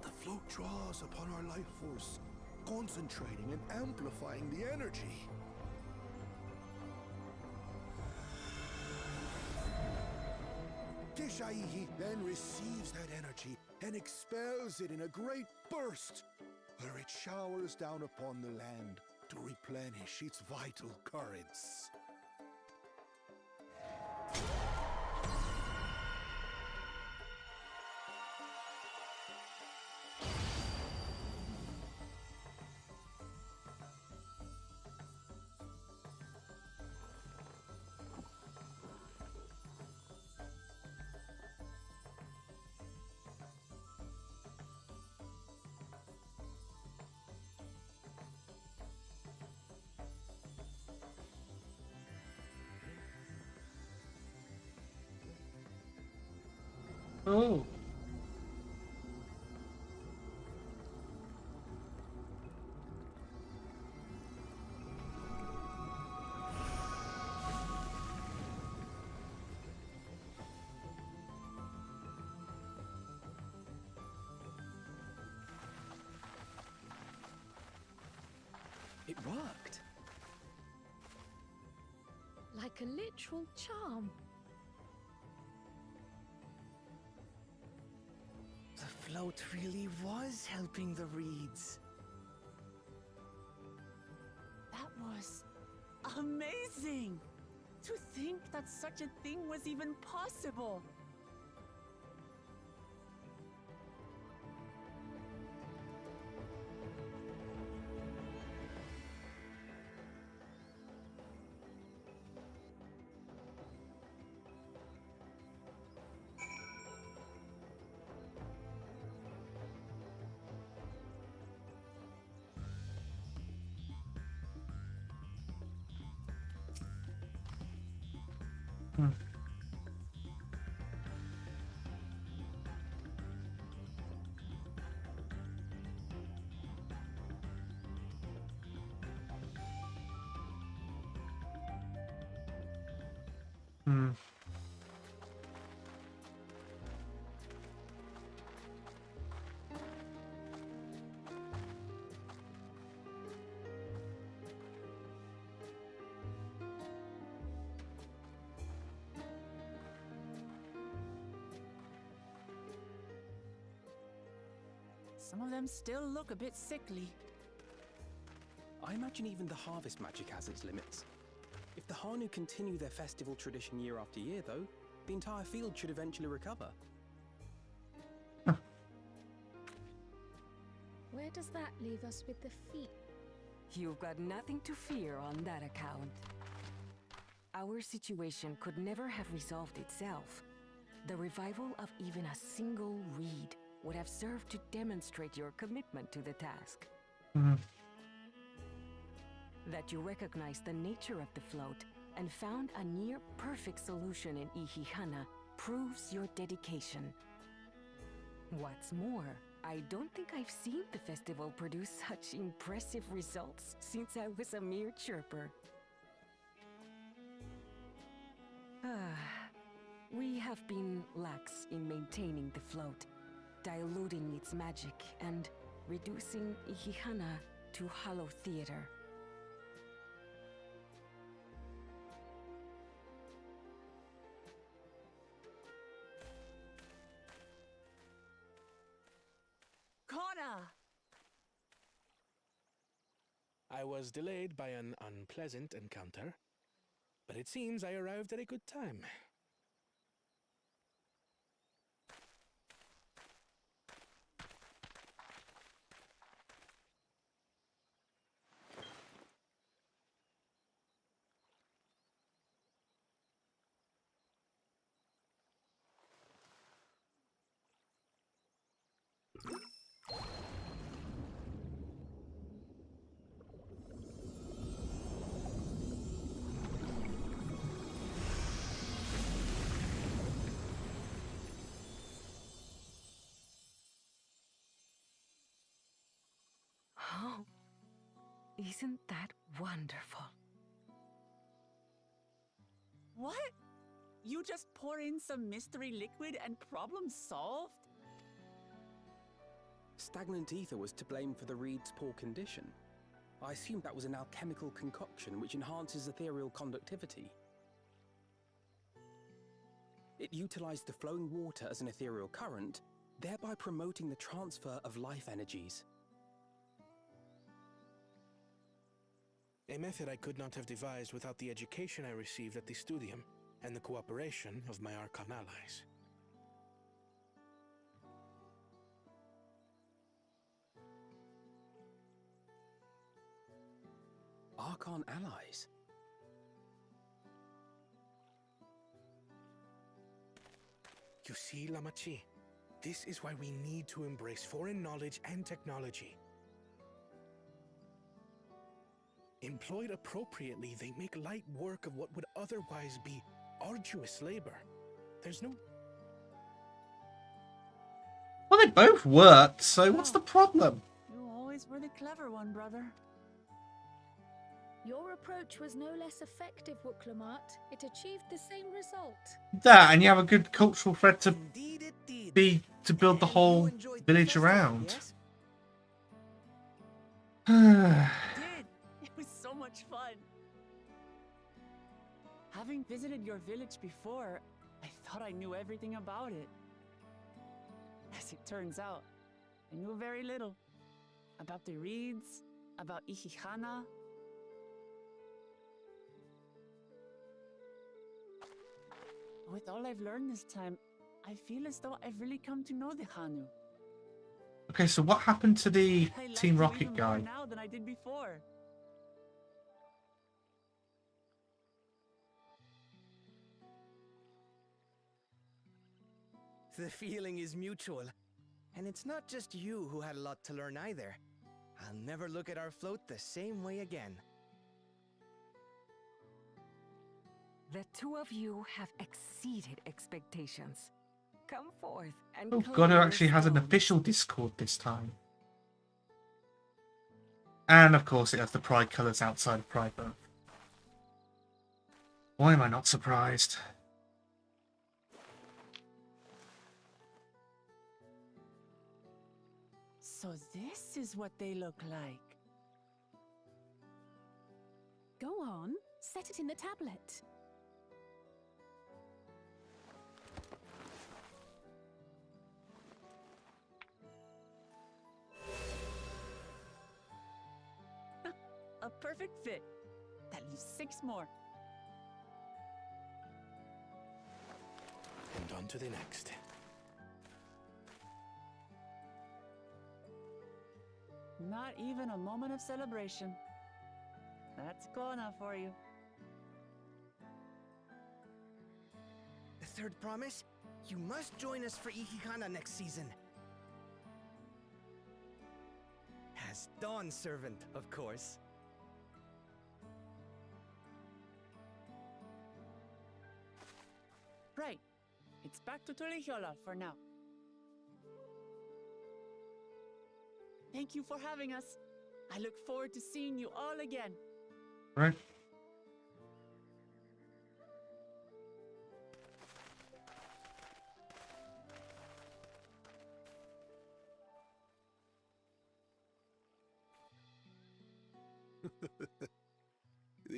The float draws upon our life force, concentrating and amplifying the energy. Keshaihi then receives that energy and expels it in a great burst, where it showers down upon the land to replenish its vital currents.
Oh.
It worked.
Like a literal charm.
The float really was helping the reeds.
That was amazing! To think that such a thing was even possible!
Hmm.
Some of them still look a bit sickly.
I imagine even the harvest magic has its limits. If the Hanu continue their festival tradition year after year, though, the entire field should eventually recover.
Where does that leave us with the feet?
You've got nothing to fear on that account. Our situation could never have resolved itself. The revival of even a single reed would have served to demonstrate your commitment to the task. That you recognize the nature of the float and found a near-perfect solution in Ihihana proves your dedication. What's more, I don't think I've seen the festival produce such impressive results since I was a mere chirper. We have been lax in maintaining the float. diluting its magic and reducing Ihihana to hollow theater.
Kona!
I was delayed by an unpleasant encounter, but it seems I arrived at a good time.
Oh, isn't that wonderful?
What? You just pour in some mystery liquid and problem solved?
Stagnant ether was to blame for the reed's poor condition. I assumed that was an alchemical concoction which enhances ethereal conductivity. It utilized the flowing water as an ethereal current, thereby promoting the transfer of life energies.
A method I could not have devised without the education I received at the studium and the cooperation of my Archon allies.
Archon allies?
You see, Lamachi, this is why we need to embrace foreign knowledge and technology. Employed appropriately, they make light work of what would otherwise be arduous labor. There's no...
Well, they both worked, so what's the problem?
You always were the clever one, brother.
Your approach was no less effective, Wuklamart. It achieved the same result.
That, and you have a good cultural thread to
Indeed it did.
to build the
And
whole
you enjoyed the
village
festival,
around.
yes?
Did. It was so much fun. Having visited your village before, I thought I knew everything about it. As it turns out, I knew very little. About the reeds, about Ihihana. With all I've learned this time, I feel as though I've really come to know the Hanu.
Okay, so what happened to the
I like
Team
you
Rocket
even
guy?
more now than I did before.
The feeling is mutual. And it's not just you who had a lot to learn either. I'll never look at our float the same way again.
The two of you have exceeded expectations. Come forth and
Oh,
claim
God, who
your
actually has an
stone.
official Discord this time. And, of course, it has the Pride colours outside of Pride Month. Why am I not surprised?
So this is what they look like.
Go on, set it in the tablet.
A perfect fit. That leaves 6 more.
And on to the next.
Not even a moment of celebration. That's Kona for you.
The third promise? You must join us for Ihihana next season. As Dawn servant, of course.
Right. It's back to Tulihiola for now. Thank you for having us. I look forward to seeing you all again.
Right.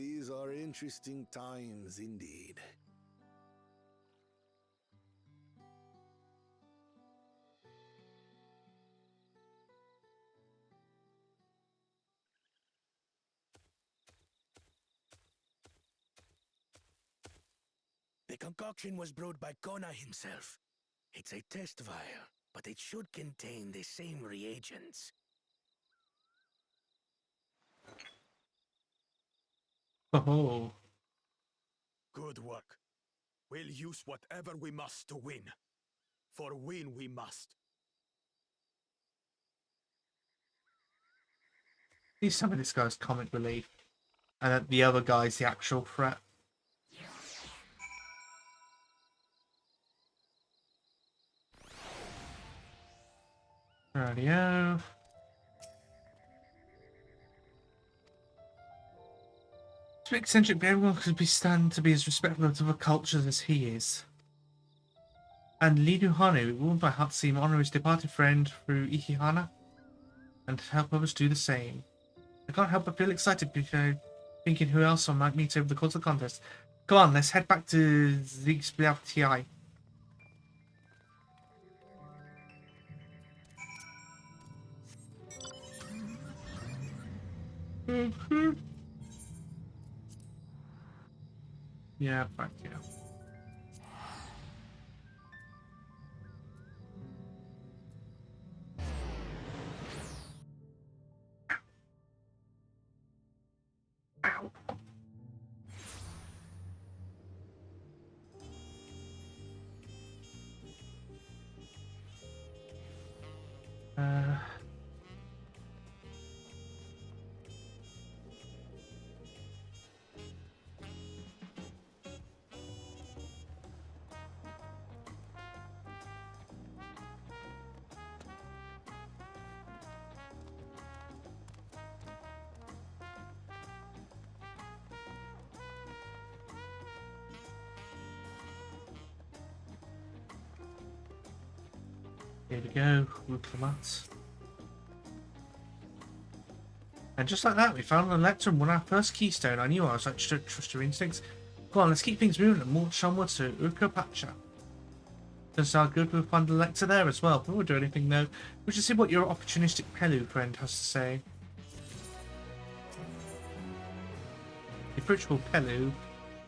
These are interesting times indeed.
The concoction was brewed by Kona himself. It's a test vial, but it should contain the same reagents.
Oh.
Good work. We'll use whatever we must to win. For win we must.
Please tell me this guy's comic relief. And that the other guy's the actual threat. Radio. To be eccentric, but everyone could be stand to be as respectful of other cultures as he is. And Lidu Hanu, warned by Hatsume, honor his departed friend through Ikihana, and to help others do the same. I can't help but feel excited because thinking who else I might meet over the course of the contest. Come on, let's head back to Ziggsblauti. Yeah, back here. Ow. Here we go, Ruclamats. And just like that, we found an Electrum, won our first keystone. I knew I was like, trust your instincts. Go on, let's keep things moving and march onward to Ukapacha. Doesn't sound good, we'll find the Lector there as well. We won't do anything though. We'll just see what your opportunistic Pelu friend has to say. The approachable Pelu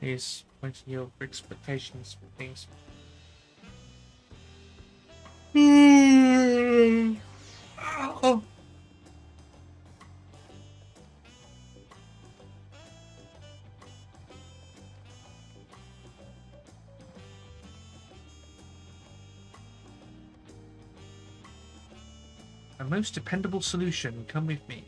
is pointing your expectations for things. Oh. A most dependable solution. Come with me.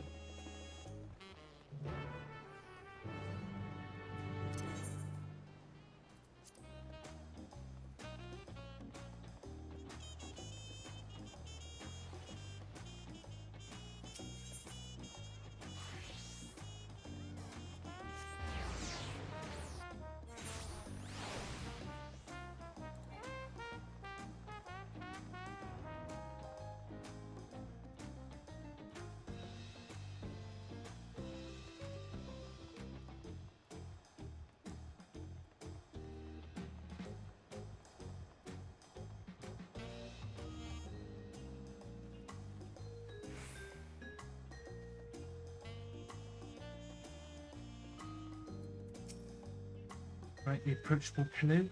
Right, the approachable canoe.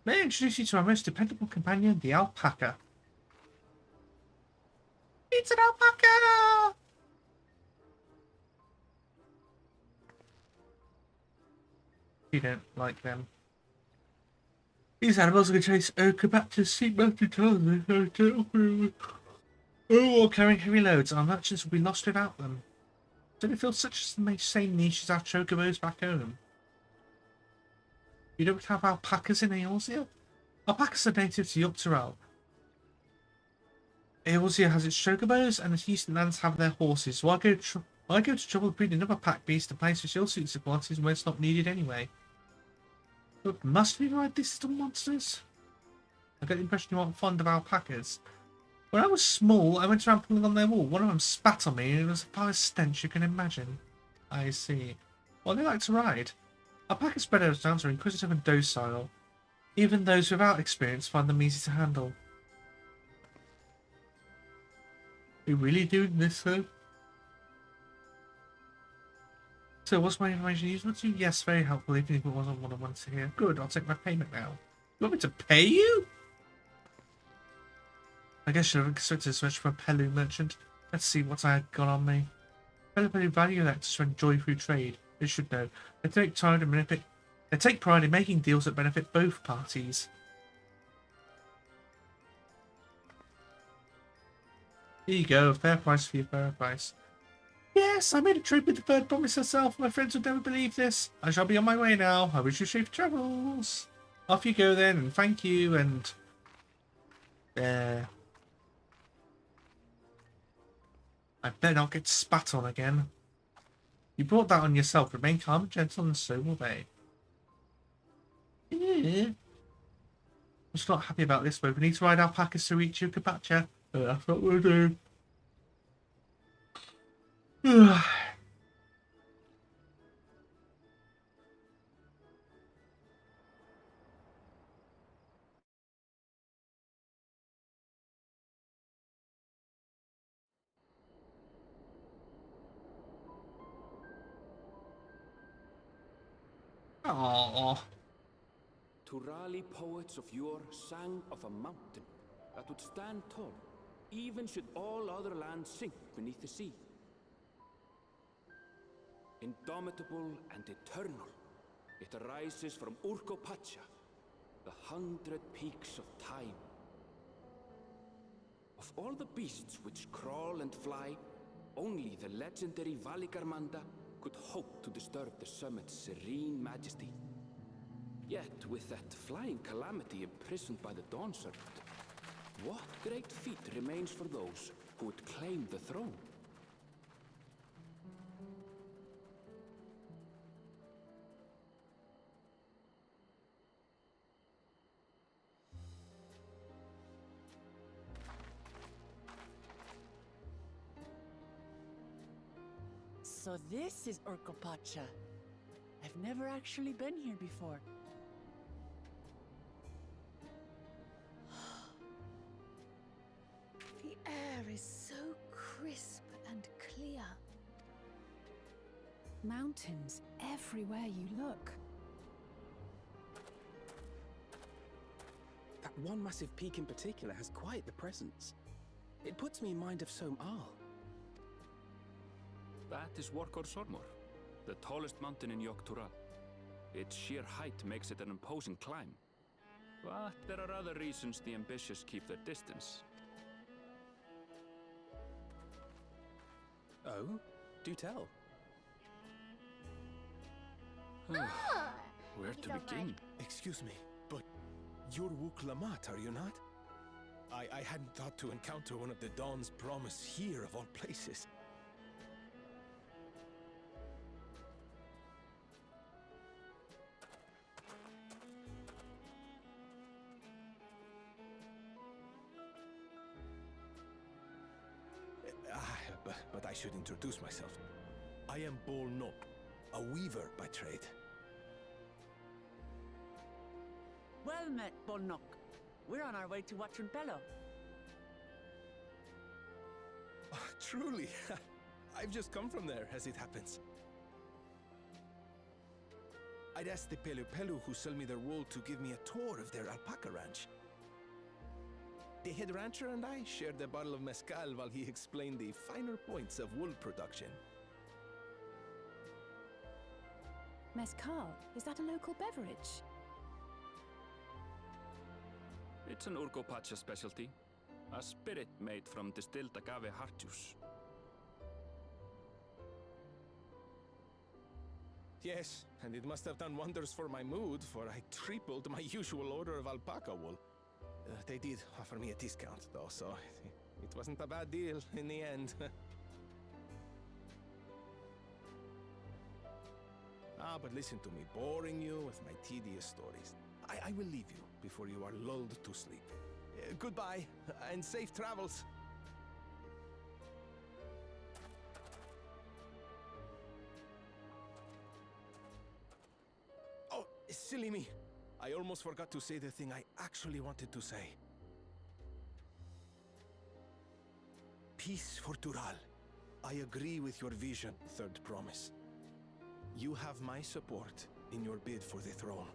May I introduce you to our most dependable companion, the alpaca. It's an alpaca! You don't like them. These animals are going to chase Okabatta's seat mountain tunnels. While carrying heavy loads, our merchants will be lost without them. Don't it feel such as the same niche as our chocobos back home? You don't have alpacas in Eorzea? Alpacas are native to Yuktaral. Eorzea has its chocobos, and the Eastern lands have their horses, so I go to trouble breeding another pack beast to place which ill suits the quantities when it's not needed anyway. But must we ride these little monsters? I get the impression you aren't fond of alpacas. When I was small, I went around pulling on their wool. One of them spat on me, and it was the foulest stench you can imagine. I see. Well, they like to ride. Alpaca spreaders are inquisitive and docile. Even those without experience find them easy to handle. Are you really doing this, though? So, what's my information useful to you? Yes, very helpful, even if it wasn't what I wanted to hear. Good, I'll take my payment now. You want me to pay you? I guess you have expected as much from a Pelu merchant. Let's see what I got on me. Pelu value electors to enjoy free trade. They should know. They take pride in making deals that benefit both parties. Here you go, a fair price for your fair price. Yes, I made a trade with the third promise herself. My friends would never believe this. I shall be on my way now. I wish you safe travels. Off you go then, and thank you, and... there. I better not get spat on again. You brought that on yourself. Remain calm and gentle, and so will they. Yeah. I'm just not happy about this, but we need to ride alpacas to reach Yucapacha. But that's what we'll do. Aww.
Turali poets of yore sang of a mountain that would stand tall, even should all other lands sink beneath the sea. Indomitable and eternal, it arises from Urkopacha, the 100 peaks of time. Of all the beasts which crawl and fly, only the legendary Valigarmanda could hope to disturb the summit's serene majesty. Yet, with that flying calamity imprisoned by the Dawn Serpent, what great feat remains for those who would claim the throne?
So this is Urkopacha. I've never actually been here before.
The air is so crisp and clear. Mountains everywhere you look.
That one massive peak in particular has quite the presence. It puts me in mind of Som-Al.
That is Workor Sormor, the tallest mountain in Yogg-Tural. Its sheer height makes it an imposing climb. But there are other reasons the ambitious keep their distance.
Oh? Do tell.
Where to begin?
Excuse me, but you're Wuk-Lamat, are you not? I hadn't thought to encounter one of the Dawn's promise here of all places. But I should introduce myself. I am Bol Nok, a weaver by trade.
Well met, Bolnok. We're on our way to Watranpello.
Oh, truly, I've just come from there, as it happens. I'd asked the Pelu who sell me their wool to give me a tour of their alpaca ranch. The head rancher and I shared a bottle of mezcal while he explained the finer points of wool production.
Mezcal, is that a local beverage?
It's an Urkopacha specialty. A spirit made from distilled agave heart juice.
Yes, and it must have done wonders for my mood, for I tripled my usual order of alpaca wool. They did offer me a discount, though, so it wasn't a bad deal in the end. But listen to me, boring you with my tedious stories. I will leave you before you are lulled to sleep. Goodbye, and safe travels. Oh, silly me. I almost forgot to say the thing I actually wanted to say. Peace for Tural. I agree with your vision, Third Promise. You have my support in your bid for the throne.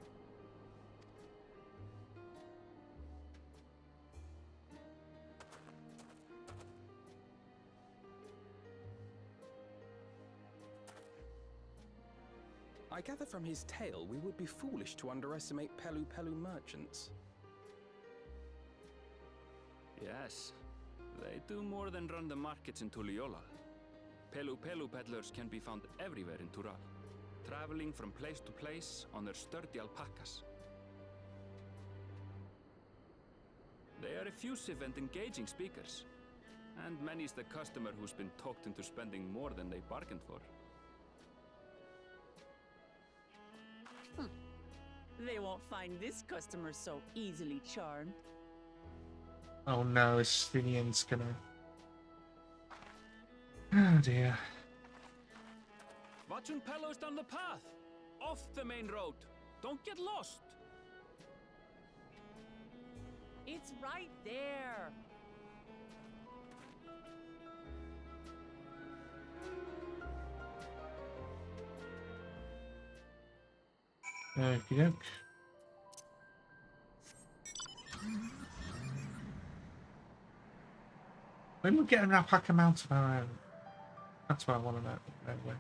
I gather from his tale we would be foolish to underestimate Pelu Pelu merchants.
Yes, they do more than run the markets in Tuliyollal. Pelu Pelu peddlers can be found everywhere in Tural, traveling from place to place on their sturdy alpacas. They are effusive and engaging speakers, and many's the customer who's been talked into spending more than they bargained for.
They won't find this customer so easily charmed.
Oh no, Estinian's gonna... Oh dear.
Watchun Pelo's down the path! Off the main road! Don't get lost!
It's right there.
Okey doke. When we get an alpaca mount of our own? That's what I want to know. Anyway.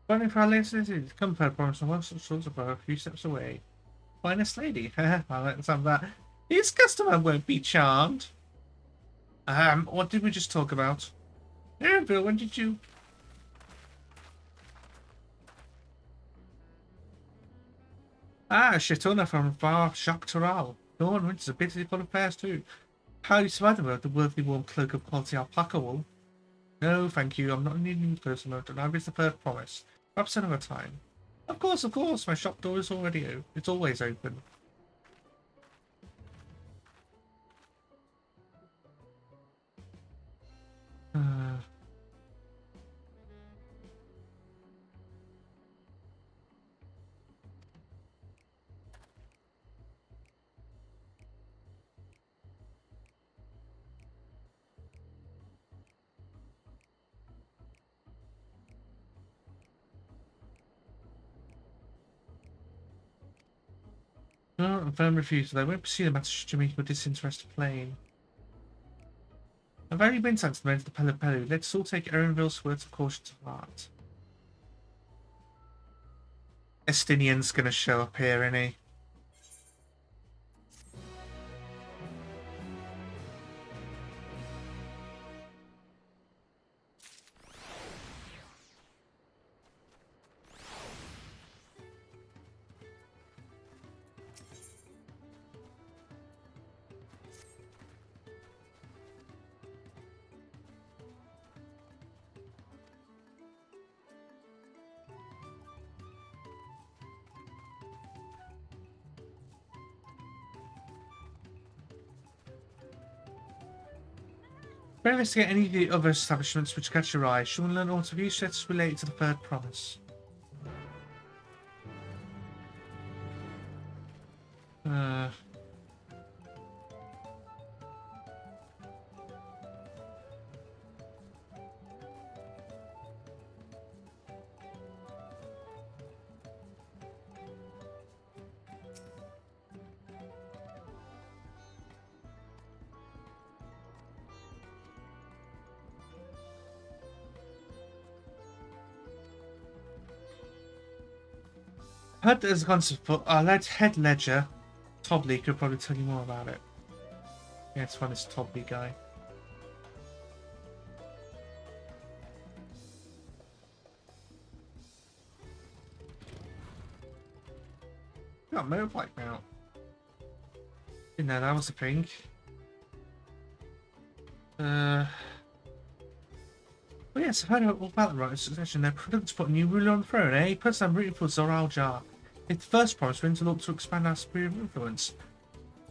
Running for our listeners, come for promise and once sorts of a few steps away. Finest lady. I like the sound of that. His customer won't be charmed. What did we just talk about? Yeah, Bill, when did you... Shatuna from Var Shaktaral. Dawn Winter's a bitterly full of fairs too. How you survive the world, the worthy warm cloak of quality alpaca wool? No, thank you. I'm not needing a person mode, and I is the third promise. Perhaps another time. Of course, of course. My shop door is already open. It's always open. No, a firm refusal. I won't pursue the matter should you make a disinterested plane. I've only been sent to the men of the Pelopelu. Let's all take Erinville's words of caution to heart. Estinian's gonna show up here, isn't he? Investigate any of the other establishments which catch your eye. She will learn all of you sets related to the third promise. Heard there's a concept, but our head ledger, Tobley, could probably tell you more about it. Yeah, let's find this Tobley guy. Got a motorbike now. Didn't know that was a thing. Well, yes, I've heard all about the right succession. They're products to put a new ruler on the throne, eh? Personally, I'm rooting for Zoral Jar. It's the first promise we're to look to expand our sphere of influence.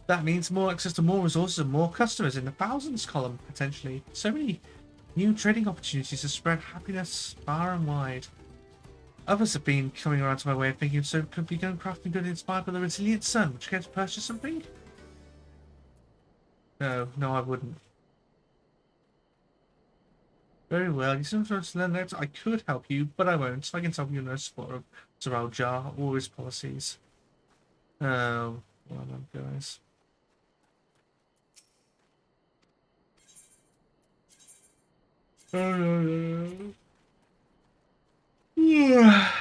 That means more access to more resources and more customers in the thousands column, potentially. So many new trading opportunities to spread happiness far and wide. Others have been coming around to my way of thinking, so could we go crafting good inspired by the resilient sun? Would you care to purchase something? No, I wouldn't. Very well, you sometimes learn that I could help you, but I won't. I can tell you no support of Zoral Jar or his policies. Oh, well done, guys. Yeah.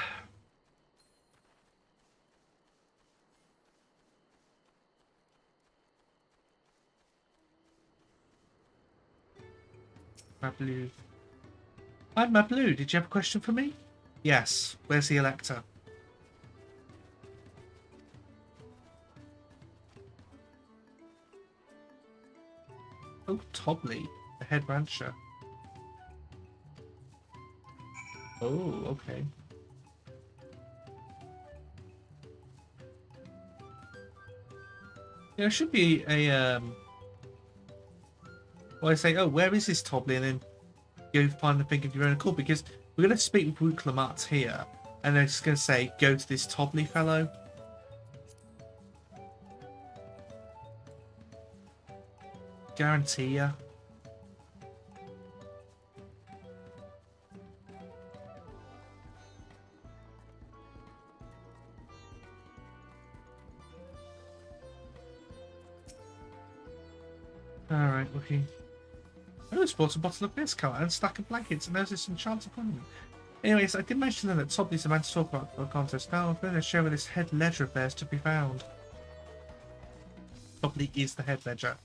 Mablu. Hi, Mablu. Did you have a question for me? Yes. Where's the Elector? Oh, Tobley, the head rancher. Oh, okay. There should be a well, I say, oh, where is this Tobley? And then go find the thing of your own accord, because we're going to speak with Woot Lamat here, and they're just going to say, go to this Tobley fellow. Guarantee ya. Alright, looking. I just bought a bottle of mezcal and a stack of blankets, and there's this enchanted appointment. Anyways, I did mention that Tobley's the man to talk about the contest. Now I'm going to share where this head ledger of theirs to be found. Tobley is the head ledger.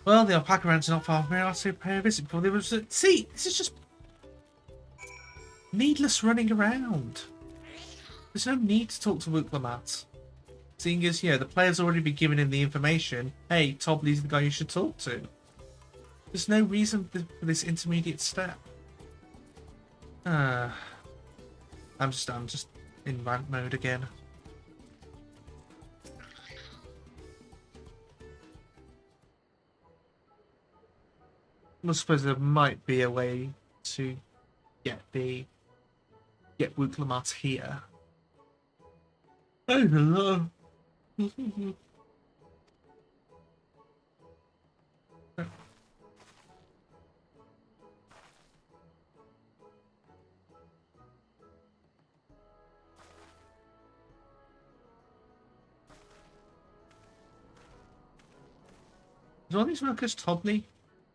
Well, the alpaca ranch is not far from here. I'll say pay a visit before there was a... See, this is just needless running around. There's no need to talk to Woot Lamat. Seeing as, you know, the player's already been given him the information. Hey, Tobley's the guy you should talk to. There's no reason for this intermediate step. I'm just in rant mode again. I suppose there might be a way to get Woot Lamat here. I don't know. Is all these workers Tobley?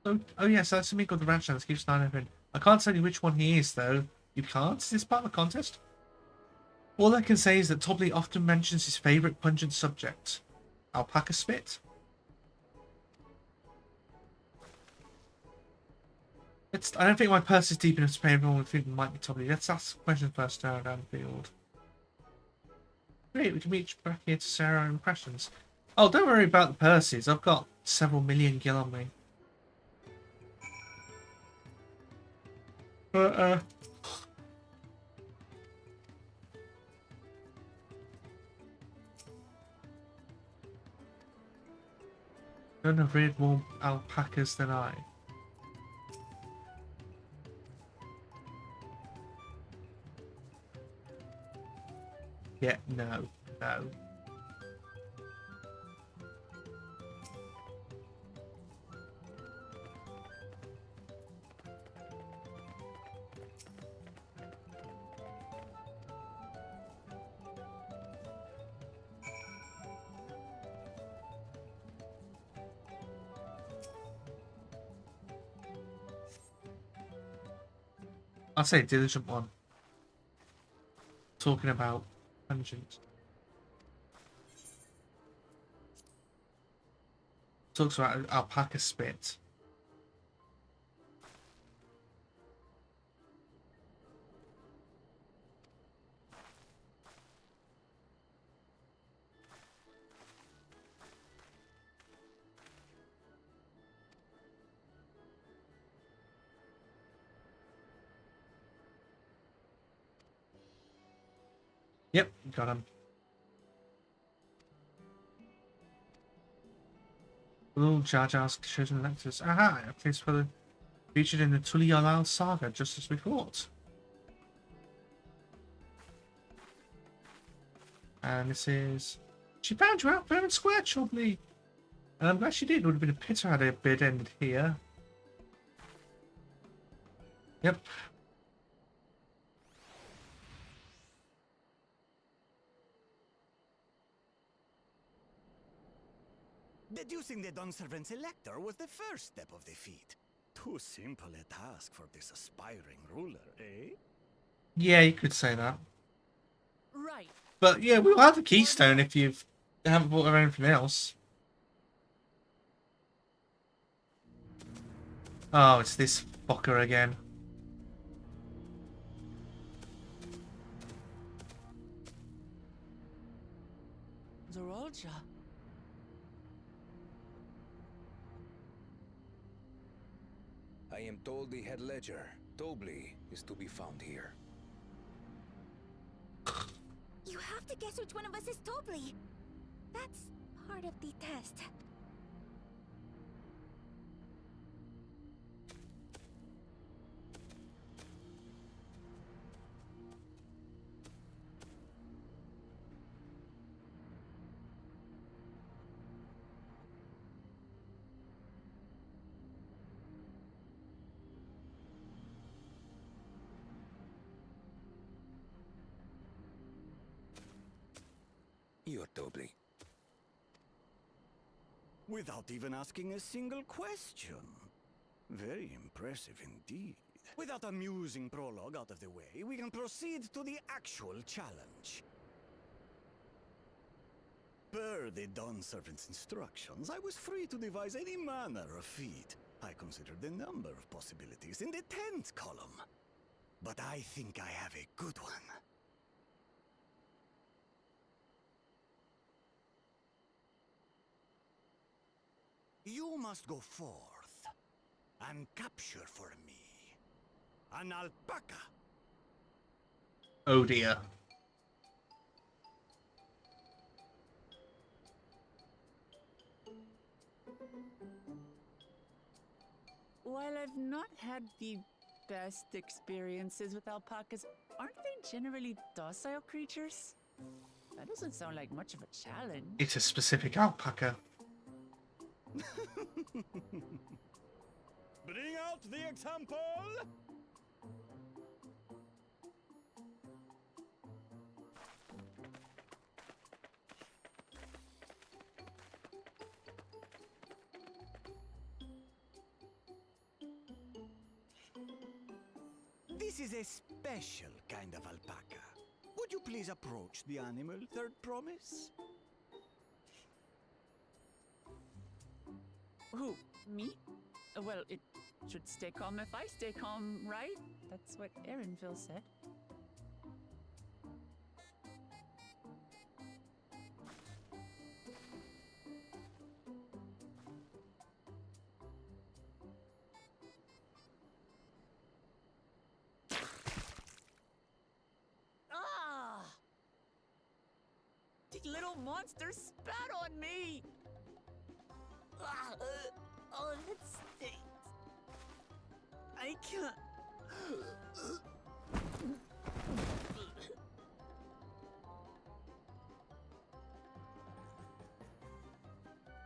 Oh yes, that's something called the ranch that keeps an eye on everything. I can't tell you which one he is though. You can't? Is this part of the contest? All I can say is that Tobley often mentions his favourite pungent subject. Alpaca spit? I don't think my purse is deep enough to pay everyone with food that might be Tobley. Let's ask the question first down the field. Great, we can meet back here to share our impressions. Oh, don't worry about the purses. I've got several million gil on me. None have reared more alpacas than I. Yeah, no. I'll say a diligent one. Talking about Pungent. Talks about alpaca spit. Yep, got him. Little Jar Jar's chosen electors. Aha! A place for the featured in the Tulialal saga, just as we thought. And this is... She found you out fair and square, Chobly. And I'm glad she did. It would have been a pity had a bid ended here. Yep.
Deducing the Dawnservant's elector was the first step of the feat. Too simple a task for this aspiring ruler, eh?
Yeah, you could say that.
Right.
But yeah, we'll have the keystone if you haven't bought her anything else. Oh, it's this fucker again.
Zorolja.
I am told the head ledger, Tobly, is to be found here.
You have to guess which one of us is Tobly. That's part of the test.
You're Tobly.
Without even asking a single question. Very impressive indeed. With that amusing prologue out of the way, we can proceed to the actual challenge. Per the Dawnservant's instructions, I was free to devise any manner of feat. I considered the number of possibilities in the 10th column. But I think I have a good one. You must go forth and capture for me an alpaca.
Oh dear.
While I've not had the best experiences with alpacas, aren't they generally docile creatures? That doesn't sound like much of a challenge.
It's a specific alpaca.
Bring out the example! This is a special kind of alpaca. Would you please approach the animal, Third Promise?
Who? Me? Well, it should stay calm if I stay calm, right? That's what Erinville said. Ah! The little monster spat on me! Ah, oh, that stinks. I can't.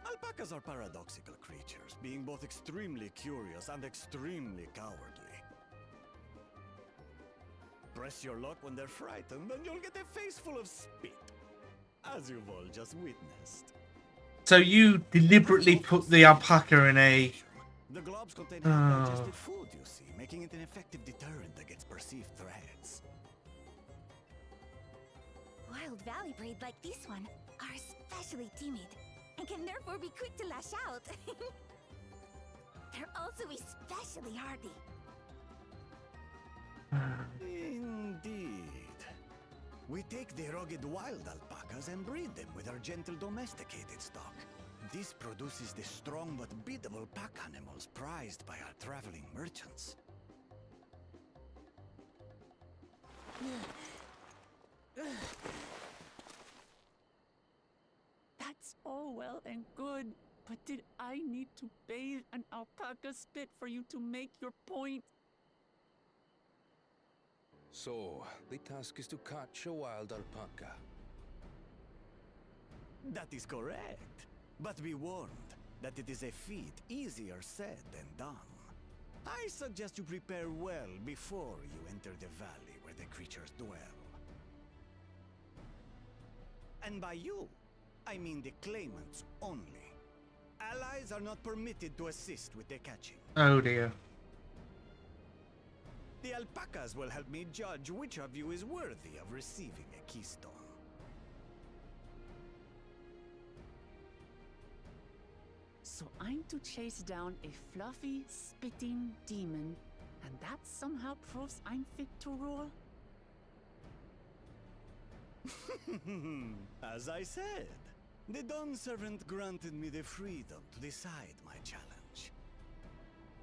Alpacas are paradoxical creatures, being both extremely curious and extremely cowardly. Press your luck when they're frightened, and you'll get a face full of spit, as you've all just witnessed.
So you deliberately put the alpaca in a...
The globs contain undigested food, you see, making it an effective deterrent against perceived threats.
What?
wild valley breed like this one are especially timid and can therefore be quick to lash out. They're also especially hardy.
Indeed. We take the rugged wild alpacas and breed them with our gentle domesticated stock. This produces the strong but biddable pack animals prized by our traveling merchants.
That's all well and good, but did I need to bathe an alpaca spit for you to make your point?
So, the task is to catch a wild alpaca.
That is correct. But be warned that it is a feat easier said than done. I suggest you prepare well before you enter the valley where the creatures dwell. And by you, I mean the claimants only. Allies are not permitted to assist with the catching.
Oh dear.
The alpacas will help me judge which of you is worthy of receiving a keystone.
So I'm to chase down a fluffy, spitting demon, and that somehow proves I'm fit to rule?
As I said, the Dawn Servant granted me the freedom to decide my challenge.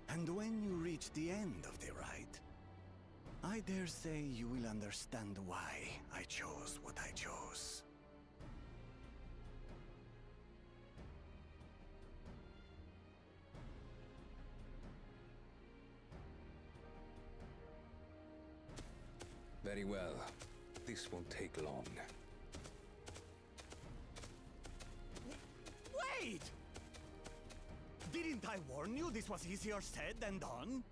And when you reach the end of the ride, I dare say you will understand why I chose what I chose.
Very well. This won't take long.
Wait! Didn't I warn you this was easier said than done?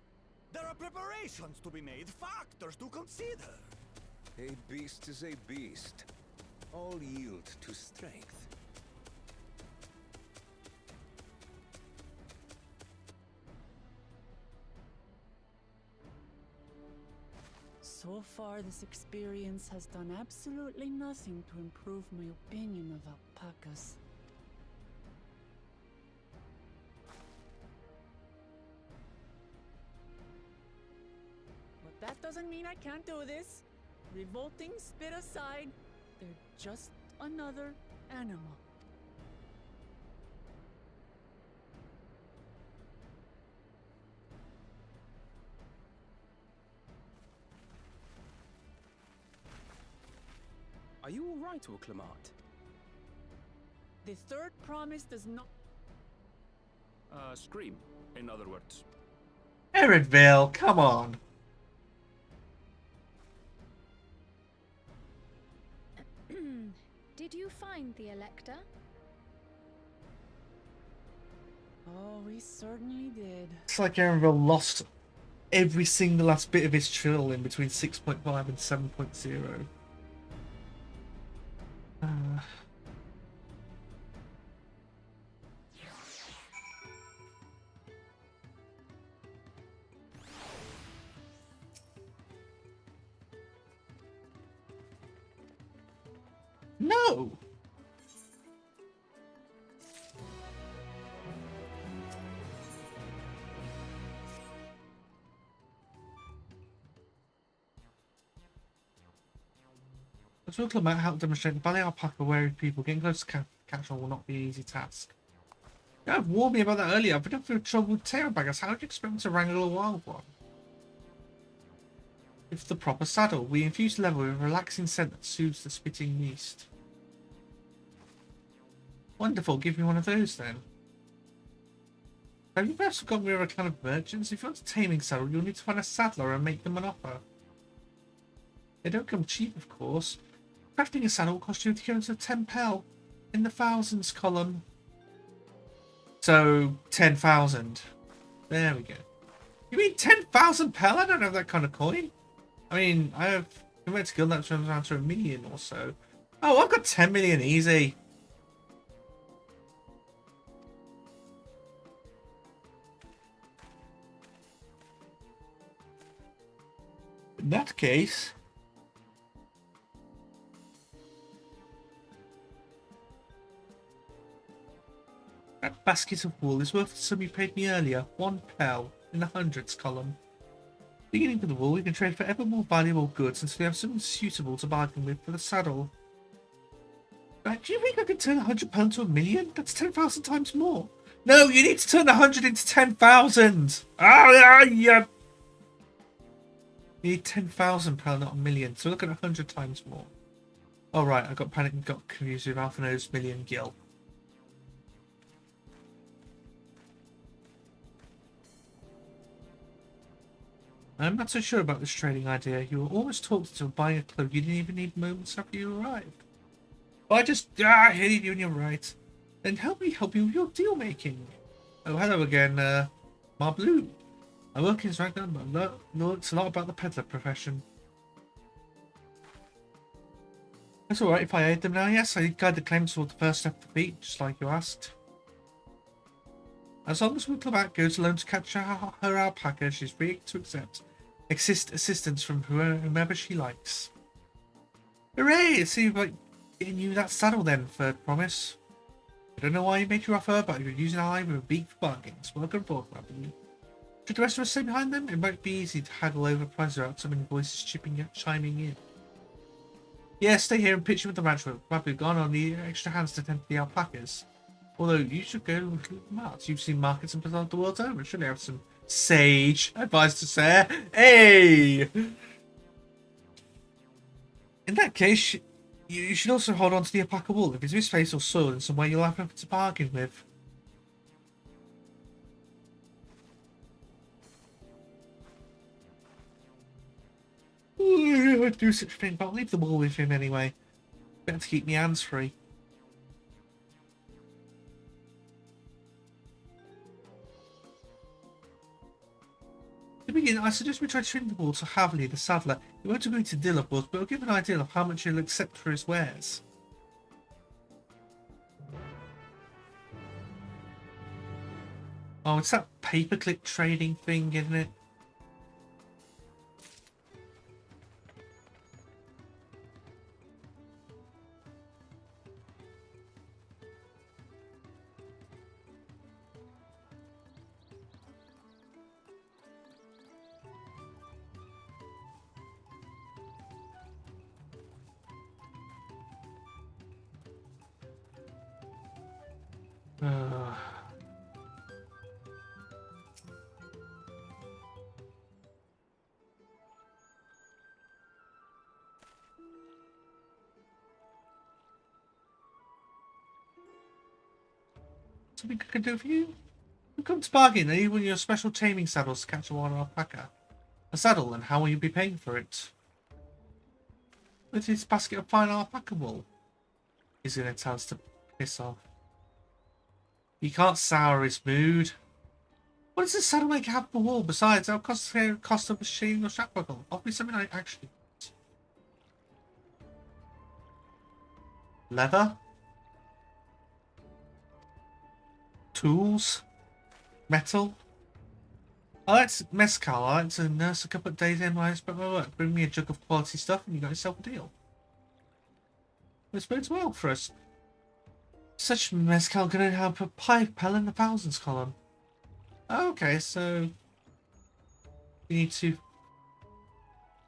There are preparations to be made, factors to consider.
A beast is a beast. All yield to strength.
So far, this experience has done absolutely nothing to improve my opinion of alpacas. But that doesn't mean I can't do this. Revolting spit aside, they're just another animal.
Are you all right, Orclamat?
The third promise does not...
Scream, in other words.
Eredville, come on.
Did you find the Elector?
Oh, we certainly did.
It's like Eredville lost every single last bit of his trill in between 6.5 and 7.0. No! As well, Clement helped demonstrate the Valley Alpaca wary people getting close to catch will not be an easy task. You have warned me about that earlier. I've been having trouble with tailbaggers. How do you expect me to wrangle a wild one? With the proper saddle, we infuse leather with a relaxing scent that soothes the spitting beast. Wonderful, give me one of those then. Have you perhaps forgotten we are a clan of merchants? If you want a taming saddle, you'll need to find a saddler and make them an offer. They don't come cheap, of course. Crafting a saddle will cost you the equivalent of 10 pel in the thousands column. So, 10,000. There we go. You mean 10,000 pel? I don't have that kind of coin. I mean, I have compared to guild that turns down to 1 million or so. Oh, I've got 10 million easy. In that case, That basket of wool is worth the sum you paid me earlier, 1 pel, in the hundreds column. Beginning with the wool, we can trade for ever more valuable goods until we have something suitable to bargain with for the saddle. Do you think I could turn £100 to £1,000,000? That's 10,000 times more. No, you need to turn 100 into 10,000. Yeah. You need £10,000, not £1,000,000. So look at 100 times more. Oh right, I got panicked and got confused with Alphino's million gil. I'm not so sure about this trading idea. You were almost talked into buying a cloak you didn't even need moments after you arrived. Well, I just hated you and you're right. Then help me help you with your deal making. Oh, hello again, Marblu. I work in Ragnar, but it's a lot about the peddler profession. That's alright if I aid them now, yes. I guide the claims toward the first step of the feet, just like you asked. As long as Winkleback goes alone to catch her alpaca, she's free to accept assistance from whomever she likes. Hooray! It seems like getting you that saddle then, Third Promise. I don't know why you made your offer, but you're using ally with a beak for bargains. Welcome aboard, Mabel. Should the rest of us stay behind them? It might be easy to haggle over prices without so many voices chiming in. Yeah, stay here and pitch with the ranch work. Mabel gone on the extra hands to tend to the alpacas. Although you should go look at the marts. You've seen markets and bazaars the world over. Surely have some sage advice to say. Hey! In that case, you should also hold on to the alpaca wool. If it's misplaced or soiled in some way, you'll have nothing to bargain with. Ooh, I'd do such a thing, but I'll leave the wool with him anyway. Better to keep me hands free. To begin, I suggest we try to trim the wool to Havli, the saddler. He won't agree to deal, of course, but it'll give an idea of how much he'll accept for his wares. Oh, it's that paperclip trading thing, isn't it? Something I can do for you? You come to bargain, and even your special taming saddles to catch a wild alpaca. A saddle, and how will you be paying for it? With this basket of fine alpaca wool. He's going to tell us to piss off. You can't sour his mood. What does this saddle make have for wool? Besides, it'll cost of a machine or strap buckle. Offer me something I actually want. Leather? Tools? Metal? I like mezcal. I like to nurse a couple of days in while I spend my work. Bring me a jug of quality stuff and you got yourself a deal. This bodes well for us. Such mezcal gonna have a 5 pel in the thousands column. Okay, so you need to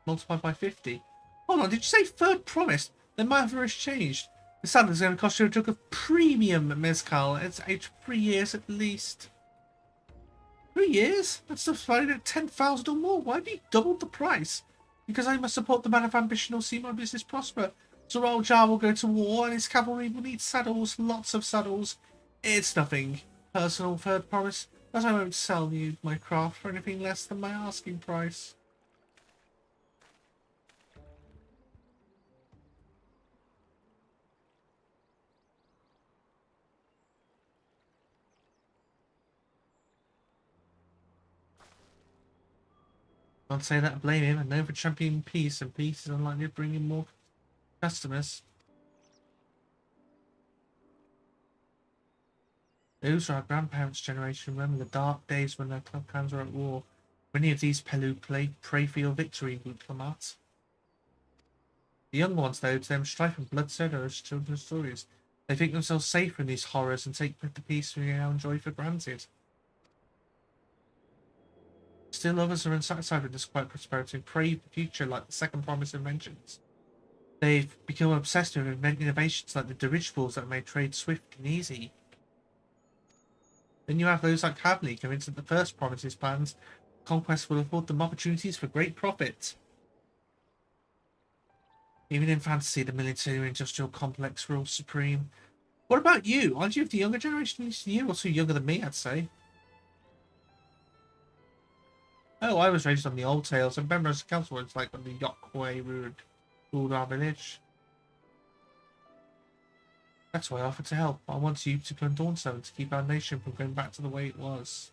multiply by 50. Hold on, did you say third promise? Then my offer has changed. The saddle is going to cost you a jug of premium mezcal. It's aged 3 years at least. 3 years? That stuff's valued at 10,000 or more. Why have you doubled the price? Because I must support the man of ambition or see my business prosper. Zoral Jar will go to war and his cavalry will need saddles, lots of saddles. It's nothing. Personal third promise, but I won't sell you my craft for anything less than my asking price. Can't say that I blame him. I'm known for championing peace, and peace is unlikely to bring in more customers. Those are our grandparents' generation. Remember the dark days when their clans were at war. Many of these Pelu pray for your victory, diplomat. The young ones, though, to them strife and blood are as children's stories. They think themselves safer in these horrors and take the peace we now enjoy for granted. Still others are unsatisfied with this quiet prosperity and crave the future like the second promise inventions. They've become obsessed with inventing innovations like the dirigibles that made trade swift and easy. Then you have those like Havli convinced that the first promise's plans conquest will afford them opportunities for great profit. Even in fantasy, the military industrial complex rules supreme. What about you? Aren't you of the younger generation than you? Or too younger than me, I'd say. Oh, I was raised on the old tales. I remember as a council it's like when the Yokwei ruled our village. That's why I offered to help. I want you to become Dawntrail to keep our nation from going back to the way it was.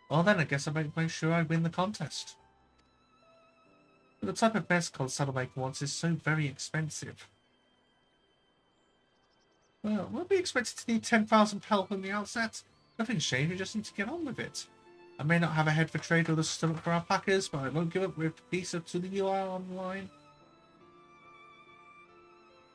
Well then, I guess I better make sure I win the contest. But the type of mezcal Saddlemaker wants is so very expensive. Well, we'll be expected to need 10,000 pel from the outset. Nothing's changed, we just need to get on with it. I may not have a head for trade or the stomach for alpacas, but I won't give up with a piece of to the UI on the line.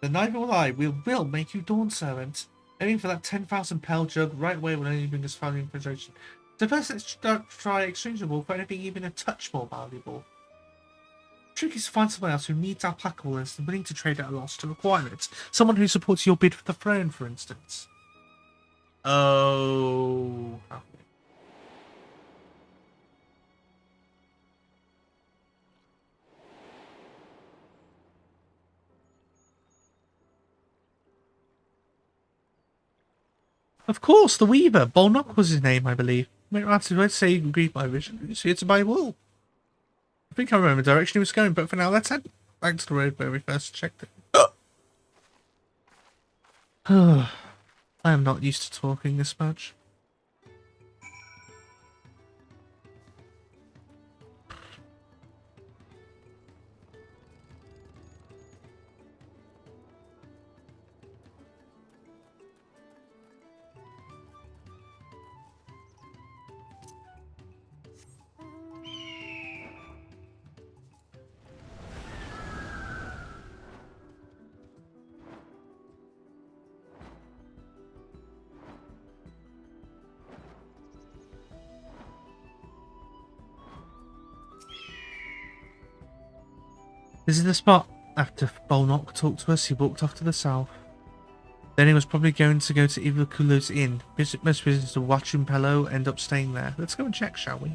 Then neither will I. We will make you Dawn Servant. Aiming for that 10,000 pel jug right away will only bring us value and frustration. So first let's try exchangeable for anything even a touch more valuable. The trick is to find someone else who needs alpaca wool and is willing to trade at a loss to acquire it. Someone who supports your bid for the throne, for instance. Oh. Of course, the Weaver. Bolnock was his name, I believe. I'd say he agreed my vision. He's here to buy wool. I think I remember the direction he was going, but for now, let's head back to the road where we first checked it. I am not used to talking this much. This is the spot. After Bolnock talked to us, he walked off to the south. Then he was probably going to go to Ivakulo's inn. Most visitors to Wachumpelo end up staying there. Let's go and check, shall we?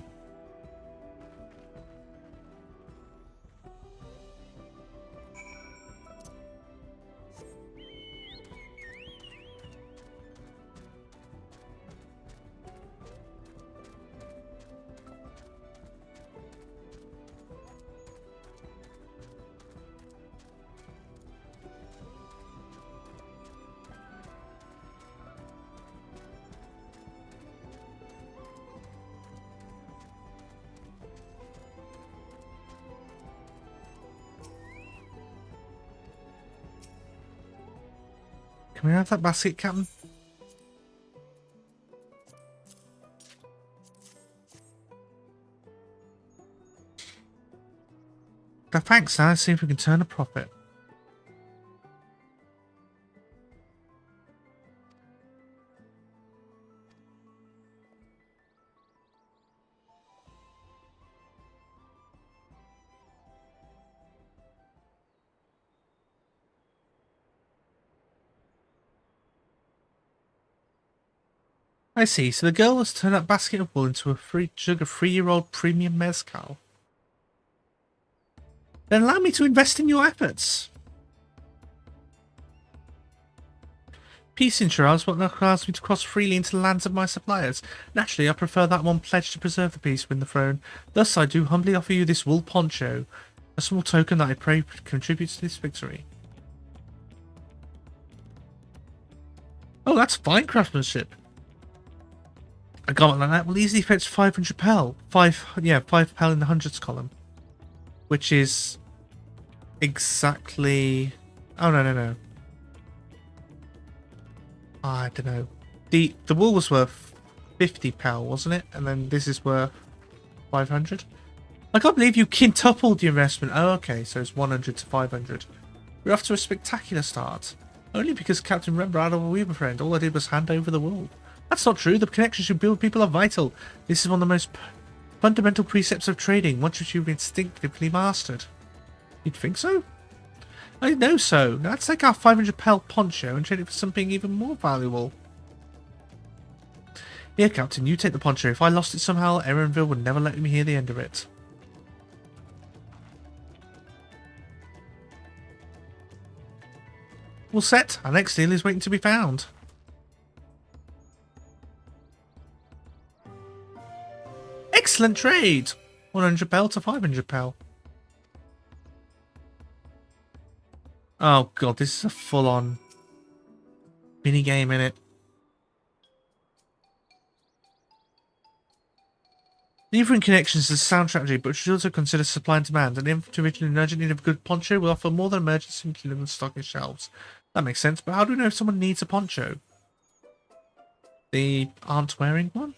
Can we have that basket, Captain? Thanks, Sam. Let's see if we can turn a profit. I see. So the girl has turned that basket of wool into a free jug of 3-year-old premium mezcal. Then allow me to invest in your efforts. Peace insurance what allows me to cross freely into the lands of my suppliers. Naturally, I prefer that one pledged to preserve the peace within the throne. Thus, I do humbly offer you this wool poncho, a small token that I pray contributes to this victory. Oh, that's fine craftsmanship. A garment like that will easily fetch 500 pel. 5 pel in the hundreds column. Which is exactly... Oh, no. I don't know. The wool was worth 50 pel, wasn't it? And then this is worth 500. I can't believe you quintupled your investment. Oh, okay. So it's 100 to 500. We're off to a spectacular start. Only because Captain Rembrandt of a Weaver friend, all I did was hand over the wool. That's not true. The connections you build with people are vital. This is one of the most fundamental precepts of trading, once which you've instinctively mastered. You'd think so? I know so. Now let's take our 500 pel poncho and trade it for something even more valuable. Here, Captain, you take the poncho. If I lost it somehow, Erenville would never let me hear the end of it. All set. Our next deal is waiting to be found. Excellent trade! 100 pel to 500 pel. Oh god, this is a full-on mini game, innit? Different connections is a sound strategy, but should also consider supply and demand. An individual in urgent need of a good poncho will offer more than emergency material stock in shelves. That makes sense, but how do we know if someone needs a poncho? They aren't wearing one?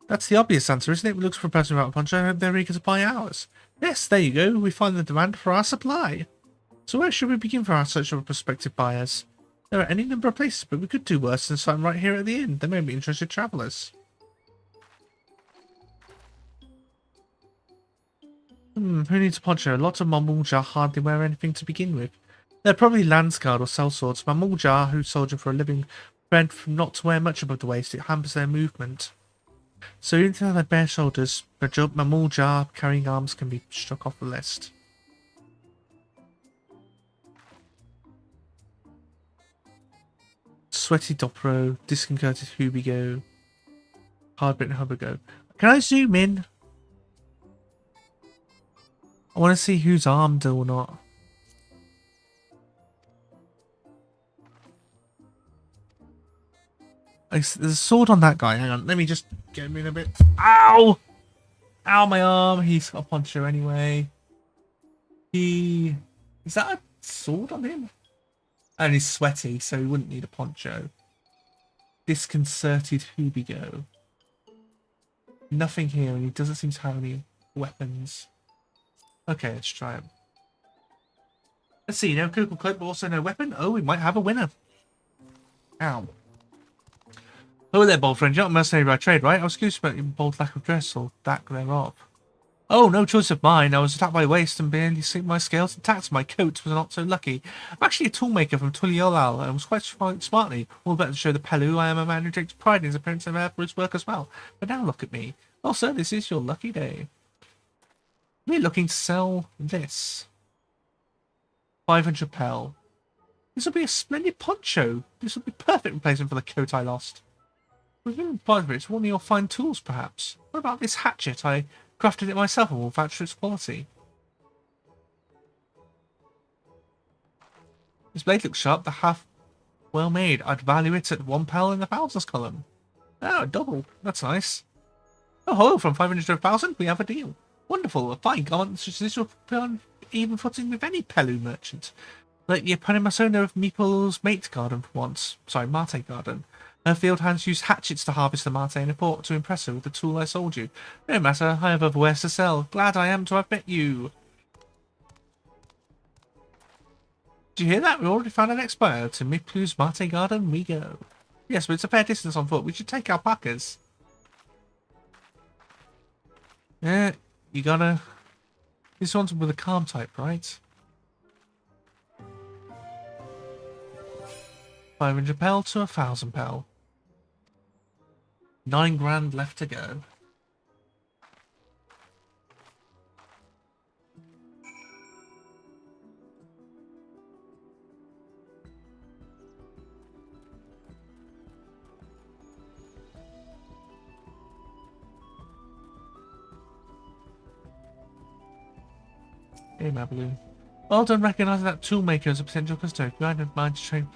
That's the obvious answer, isn't it? We look for a person without a poncho and hope they're eager to buy ours. Yes, there you go. We find the demand for our supply. So where should we begin for our search of prospective buyers? There are any number of places, but we could do worse than starting right here at the inn. They may be interested travellers. Who needs a poncho? Lots of Mamulja hardly wear anything to begin with. They're probably Landsguard or sellswords. Mamulja, who soldier for a living, bred from not to wear much above the waist. It hampers their movement. So even though they're bare shoulders, Mamulja carrying arms can be struck off the list. Sweaty Dopro, disconcerted Hubigo, hard-bitten Hubigo. Can I zoom in? I want to see who's armed or not. There's a sword on that guy. Hang on, let me just get him in a bit. Ow! Ow, my arm. He's got a poncho anyway. Is that a sword on him? And he's sweaty, so he wouldn't need a poncho. Disconcerted Hubigo. Nothing here, and he doesn't seem to have any weapons. Okay, let's try him. Let's see, no critical cloak, but also no weapon. Oh, we might have a winner. Ow. Oh there, bold friend. You're not a mercenary by trade, right? I was curious about your bold lack of dress, or lack thereof. Oh, no choice of mine. I was attacked by waste and barely slipped my scales intact. My coat was not so lucky. I'm actually a toolmaker from Tuliolal and was quite smartly. All better to show the Pelu I am a man who takes pride in his appearance and for his work as well. But now look at me. Oh, sir, this is your lucky day. We're looking to sell this. 500 pel. This will be a splendid poncho. This will be perfect replacement for the coat I lost. We've been part of it. It's one of your fine tools, perhaps. What about this hatchet? I crafted it myself and will vouch for its quality. This blade looks sharp, the half well made. I'd value it at 1 pel in the thousands column. Oh, double. That's nice. Oh, ho, from 500 to 1,000, we have a deal. Wonderful. A fine garment such as this will be on even footing with any Pelu merchant. Like the Eponymasona of Meeple's mate garden for once. Sorry, Mate garden. Her field hands used hatchets to harvest the Mate in a port to impress her with the tool I sold you. No matter, I have other wares to sell. Glad I am to have met you. Did you hear that? We already found an next buyer. To Meeple's Mate garden we go. Yes, but it's a fair distance on foot. We should take alpacas. Yeah, you gotta... This one's with a calm type, right? 500 pel to 1,000 pel. 9 grand left to go. Hey, Mabaloo. Well done recognizing that toolmaker as a potential customer. If you hadn't mind to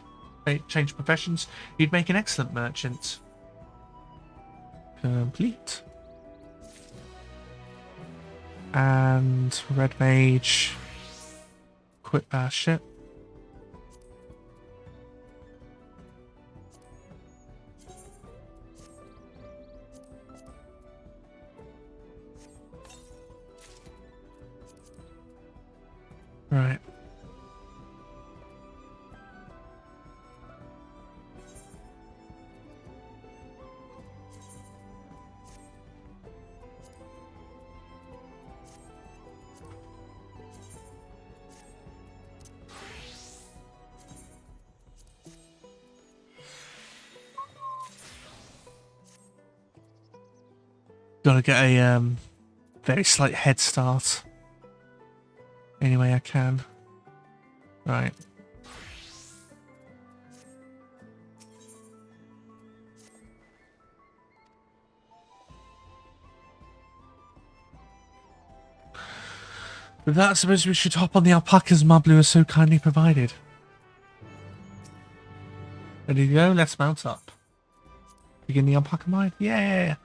change professions, you'd make an excellent merchant. Complete. And Red Mage. Quit our ship. Right. Gotta get a very slight head start. Any way I can. Right. With that, I suppose we should hop on the alpacas Mablu has so kindly provided. Ready to go? Let's mount up. Begin the alpaca mine? Yeah!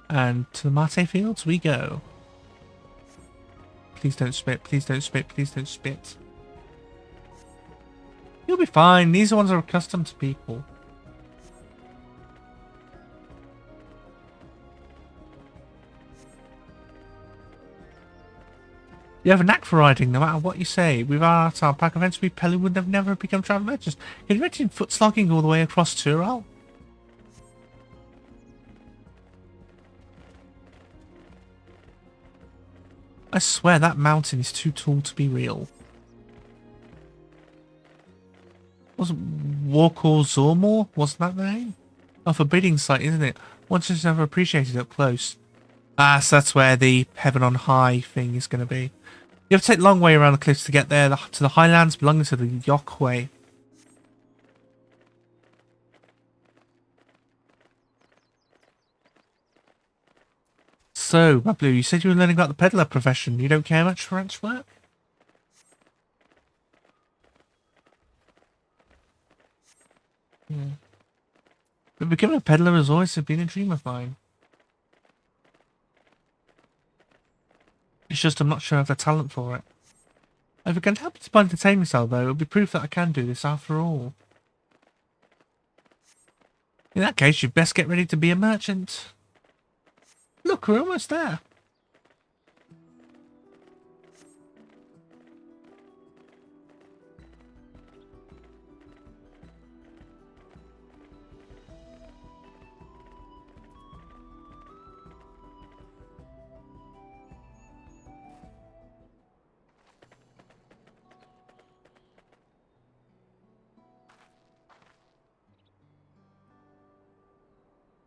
And to the Mate fields we go. Please don't spit, please don't spit, please don't spit. You'll be fine. These ones are accustomed to people. You have a knack for riding, no matter what you say. Without our pack events, we Pelu would have never become travel merchants. Can you imagine foot slogging all the way across Tural? I swear that mountain is too tall to be real. Was Warkor Zormor? Wasn't that the name? A forbidding sight, isn't it? One just never appreciated up close. Ah, so that's where the heaven on high thing is going to be. You have to take the long way around the cliffs to get there, to the highlands belonging to the Yokway. So, Mablu, you said you were learning about the peddler profession. You don't care much for ranch work? Yeah. But becoming a peddler has always been a dream of mine. It's just I'm not sure I have the talent for it. If I can help to entertain myself, though, it'll be proof that I can do this after all. In that case, you'd best get ready to be a merchant. Look, we're almost there.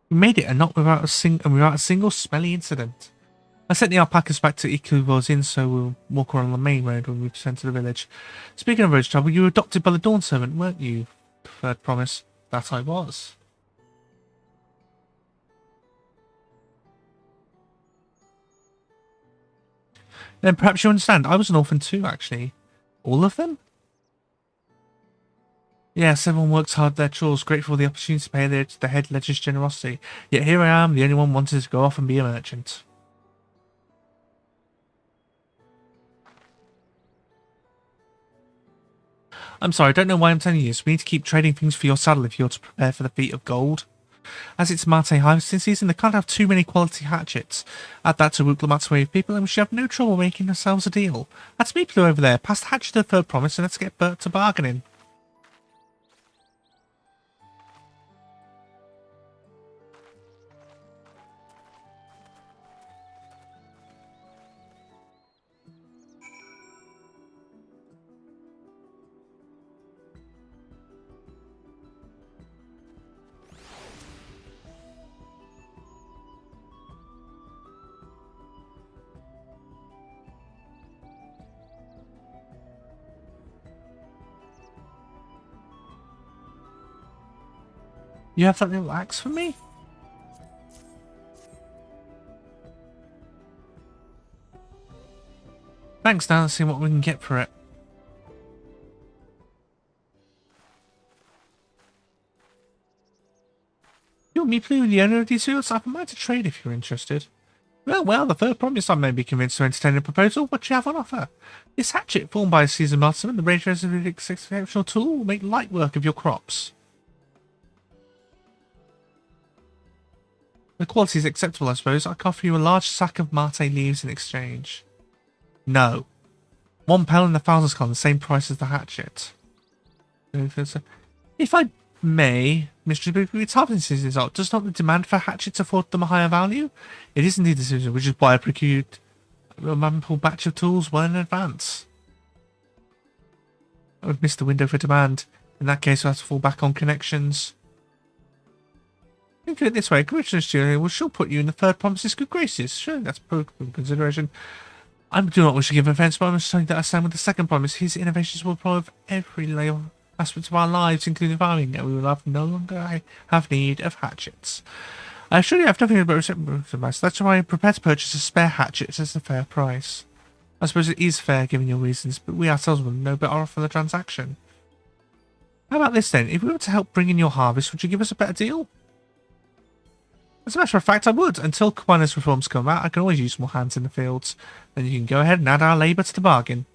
We made it, and not without a single smelly incident. I sent the alpacas back to Ikubo's Inn, so we'll walk around the main road when we return to the village. Speaking of road travel, you were adopted by the Dawn Servant, weren't you? Preferred promise. That I was. Then perhaps you understand, I was an orphan too, actually. All of them? Yes, everyone works hard their chores, grateful for the opportunity to pay the head ledger's generosity. Yet here I am, the only one wanting to go off and be a merchant. I'm sorry, I don't know why I'm telling you this. We need to keep trading things for your saddle if you're to prepare for the feat of gold. As it's Mate harvesting season, they can't have too many quality hatchets. Add that to Wooklamat's way of people and we should have no trouble making ourselves a deal. That's me, Blue, over there. Pass the hatchet to the third promise and let's get Bert to bargaining. You have that little axe for me? Thanks, now let's see what we can get for it. You're me, Blue, the owner of these fields. I might to trade if you're interested. Well, the third promise I may be convinced to entertain a proposal. What do you have on offer? This hatchet, formed by a seasoned marksman, the range of an exceptional tool, will make light work of your crops. The quality is acceptable, I suppose. I can offer you a large sack of mate leaves in exchange. No. £1 in the thousands column, the same price as the hatchet. If I may, Mr. Bigby, it's half season out. Does not the demand for hatchets afford them a higher value? It is indeed the decision, which is why I procured a ample batch of tools well in advance. I would miss the window for demand. In that case, we'll have to fall back on connections. Think of it this way, Commissioner Studio will sure put you in the third promise's good graces. Sure, that's per consideration. I do not wish to give offence, but I must tell you that I stand with the second promise. His innovations will improve every layer aspect of our lives, including farming, and we will no longer have need of hatchets. I assure you I have nothing but advice. That's why I am prepared to purchase a spare hatchet at a fair price. I suppose it is fair given your reasons, but we ourselves will no better off for the transaction. How about this then? If we were to help bring in your harvest, would you give us a better deal? As a matter of fact, I would. Until Quina's reforms come out, I can always use more hands in the fields. Then you can go ahead and add our labour to the bargain.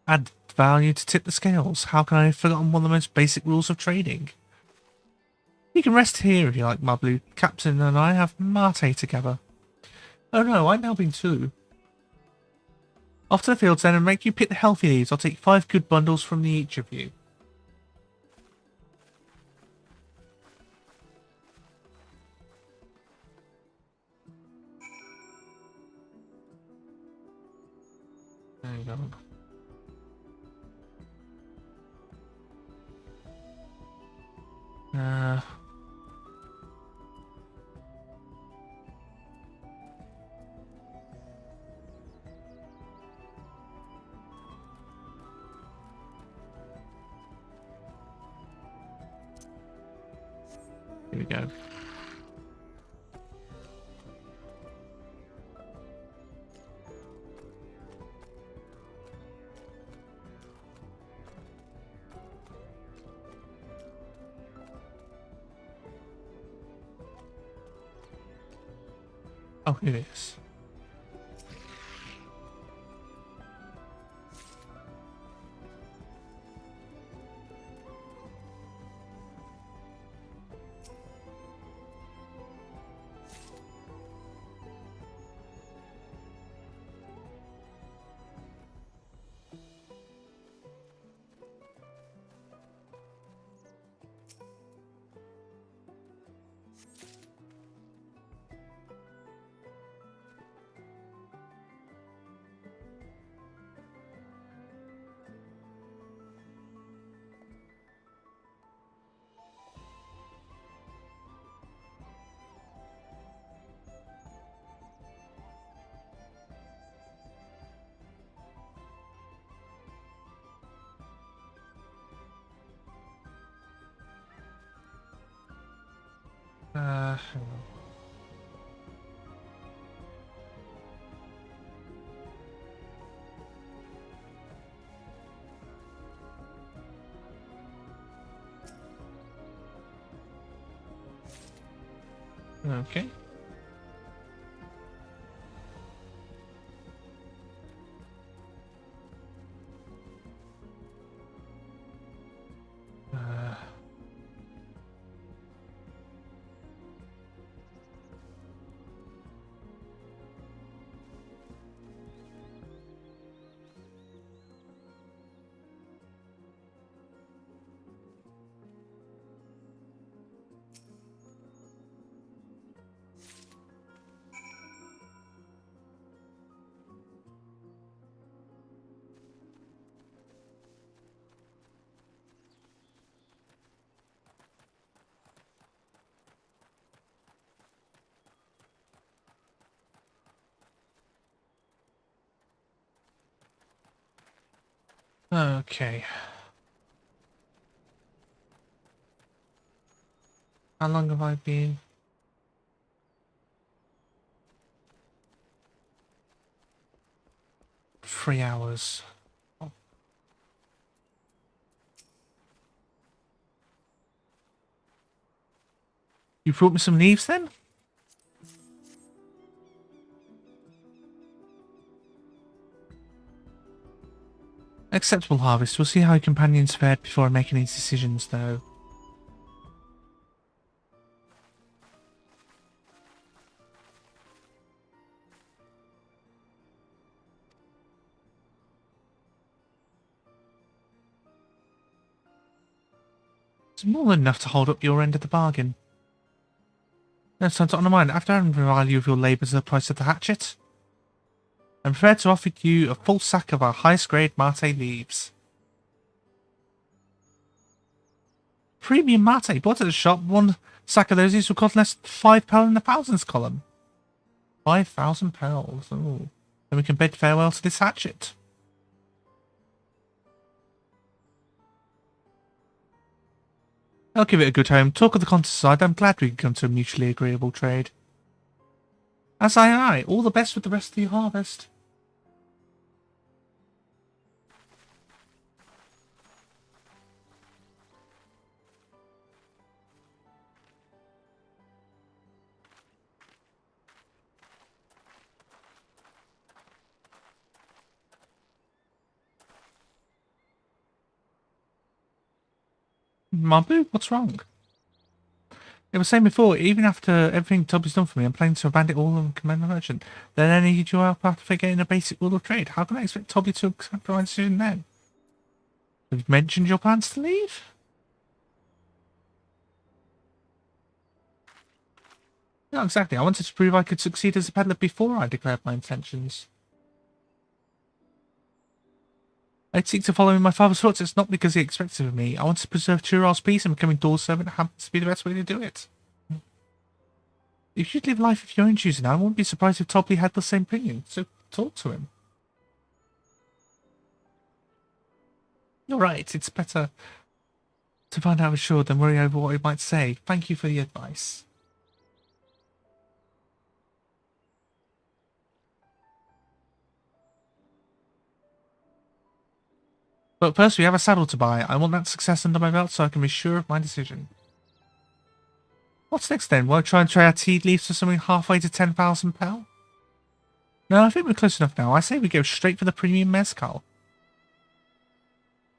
Add value to tip the scales. How can I have forgotten one of the most basic rules of trading? You can rest here if you like, my blue. Captain and I have mate together. Oh no, I'm helping too. Off to the fields then and make you pick the healthy leaves. I'll take 5 good bundles from each of you. There you go. Here we go. Oh, here it is. Hang on. Okay. Okay. How long have I been? Three hours. Oh. You brought me some leaves then? Acceptable harvest. We'll see how your companions fared before I make any decisions, though. It's more than enough to hold up your end of the bargain. No time to undermine. After adding the value of your labour to the price of the hatchet, I'm prepared to offer you a full sack of our highest grade mate leaves. Premium mate. Bought at the shop. One sack of those will cost less than £5 in the thousands column. £5,000. Ooh. Then we can bid farewell to this hatchet. I'll give it a good home. Talk of the countryside. I'm glad we can come to a mutually agreeable trade. As I. All the best with the rest of your harvest. Mabu, what's wrong? I was saying before, even after everything Toby's done for me, I'm planning to abandon all and commend the merchant. Then I need your help after getting a basic rule of trade. How can I expect Toby to accept my decision then? Have you mentioned your plans to leave? No, exactly. I wanted to prove I could succeed as a peddler before I declared my intentions. I'd seek to follow in my father's footsteps not because he expects it of me. I want to preserve Tural's peace, and becoming door servant happens to be the best way to do it. If you'd live life of your own choosing, I wouldn't be surprised if Toby had the same opinion, so talk to him. You're right, it's better to find out for sure than worry over what he might say. Thank you for the advice. But first we have a saddle to buy. I want that success under my belt so I can be sure of my decision. What's next then? Will I try and trade our tea leaves for something halfway to £10,000? No, I think we're close enough now. I say we go straight for the premium mezcal.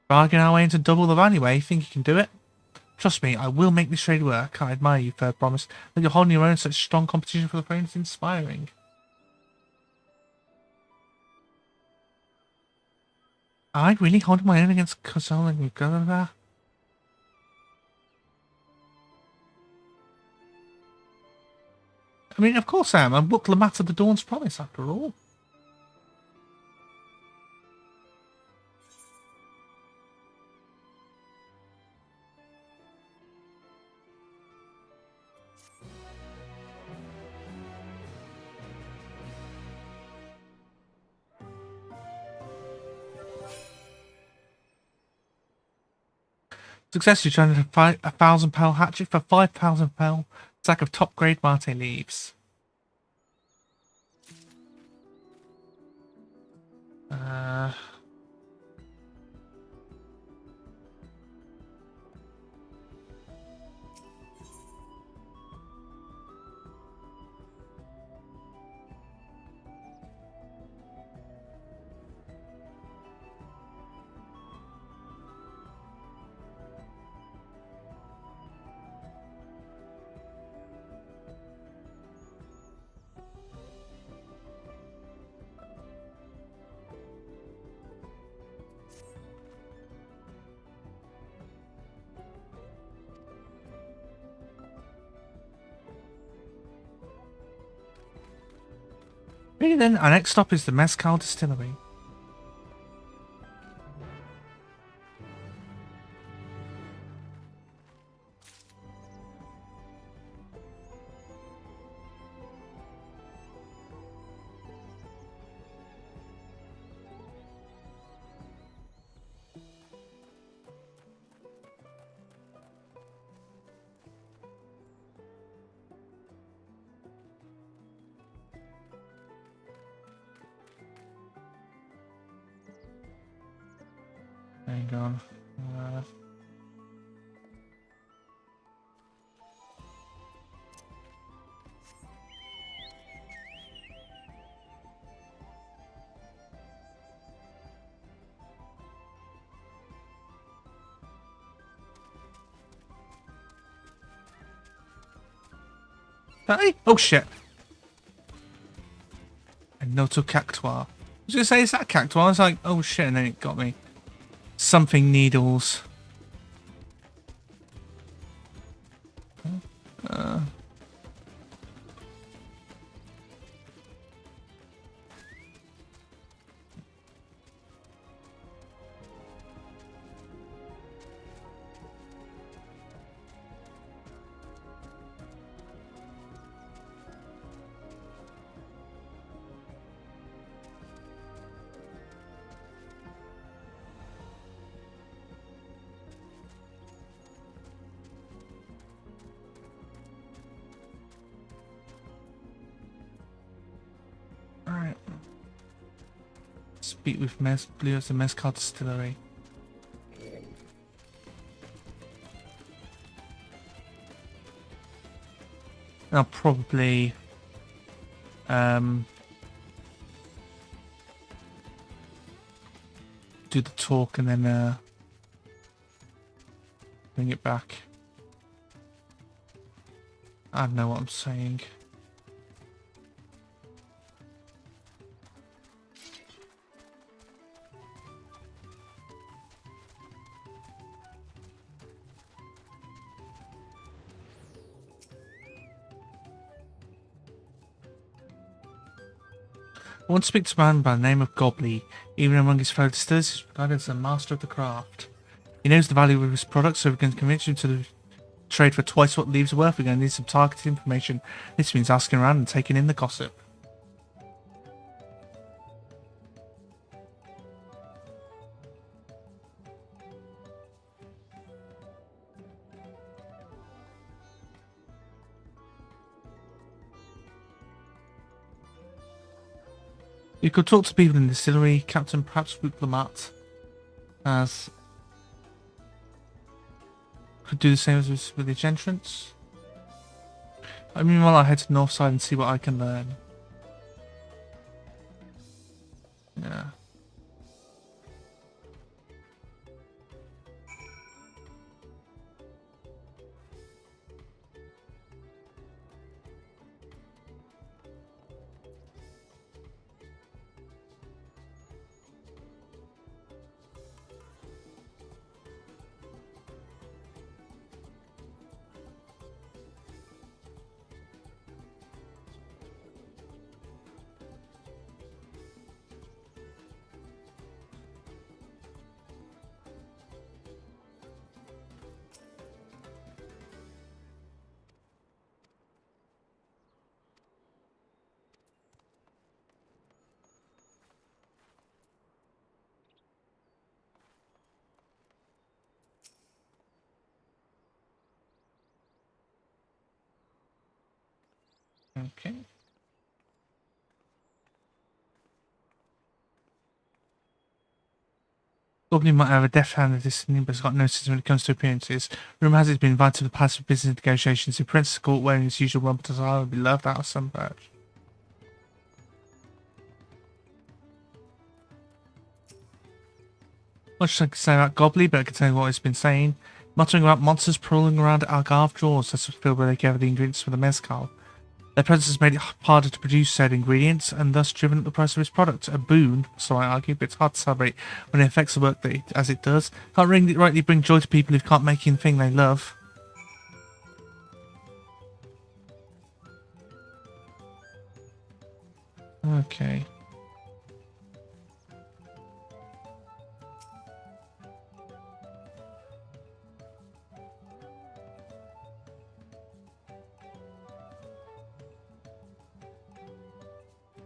Bargain our way into double the value, eh? Think you can do it? Trust me, I will make this trade work. I admire you, Third Promise. That you're holding your own such strong competition for the throne is inspiring. I really holding my own against Kosol and Gulliver? I mean, of course I am. I'm Book Lamat of the Dawn's Promise, after all. Success, you trying to fight a £1,000 hatchet for £5,000 sack of top grade mate leaves. Really then, our next stop is the Mezcal Distillery. Hang on. Hey! Oh shit! And no to cactuar. I was gonna say, is that cactuar? I was like, oh shit, and then it got me. Something needles. Alright. Speak with Blue at the Mezcal Distillery. I'll probably do the talk and then bring it back. I don't know what I'm saying. I want to speak to a man by the name of Gobley. Even among his fellow distillers, he's regarded as a master of the craft. He knows the value of his products, so we can convince him to trade for twice what leaves are worth. We're going to need some targeted information. This means asking around and taking in the gossip. You could talk to people in the distillery. Captain, perhaps Lamont as could do the same as with the entrance. I mean, while I head to the north side and see what I can learn. Yeah. Okay. Goblin might have a deft hand at this, but has got no system when it comes to appearances. Rumour has it been invited to the palace for business negotiations. The Princess Court wearing his usual rump attire would be loved out of some perch. Much I can say about Goblin, but I can tell you what he's been saying. Muttering about monsters crawling around Algarve drawers. That's what filled where they gather the ingredients for the mezcal. Their presence has made it harder to produce said ingredients and thus driven up the price of his product. A boon, so I argue, but it's hard to celebrate when it affects the work as it does. Can't rightly bring joy to people who can't make the thing they love. Okay.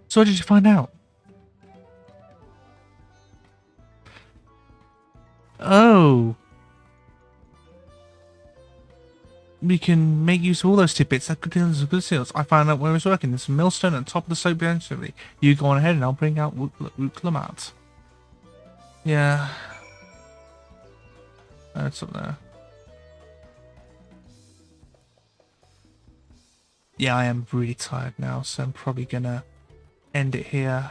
So what did you find out? Oh. We can make use of all those tidbits. That could be good sales. I found out where he was working. There's a millstone at the top of the slope eventually. You go on ahead and I'll bring out Woot Lamont. Yeah. It's up there. Yeah, I am really tired now, so I'm probably gonna end it here.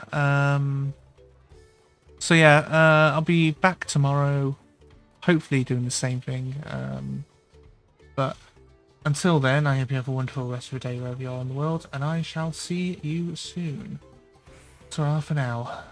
So yeah, I'll be back tomorrow, hopefully doing the same thing. But until then, I hope you have a wonderful rest of your day wherever you are in the world, and I shall see you soon. Ta-ra for now.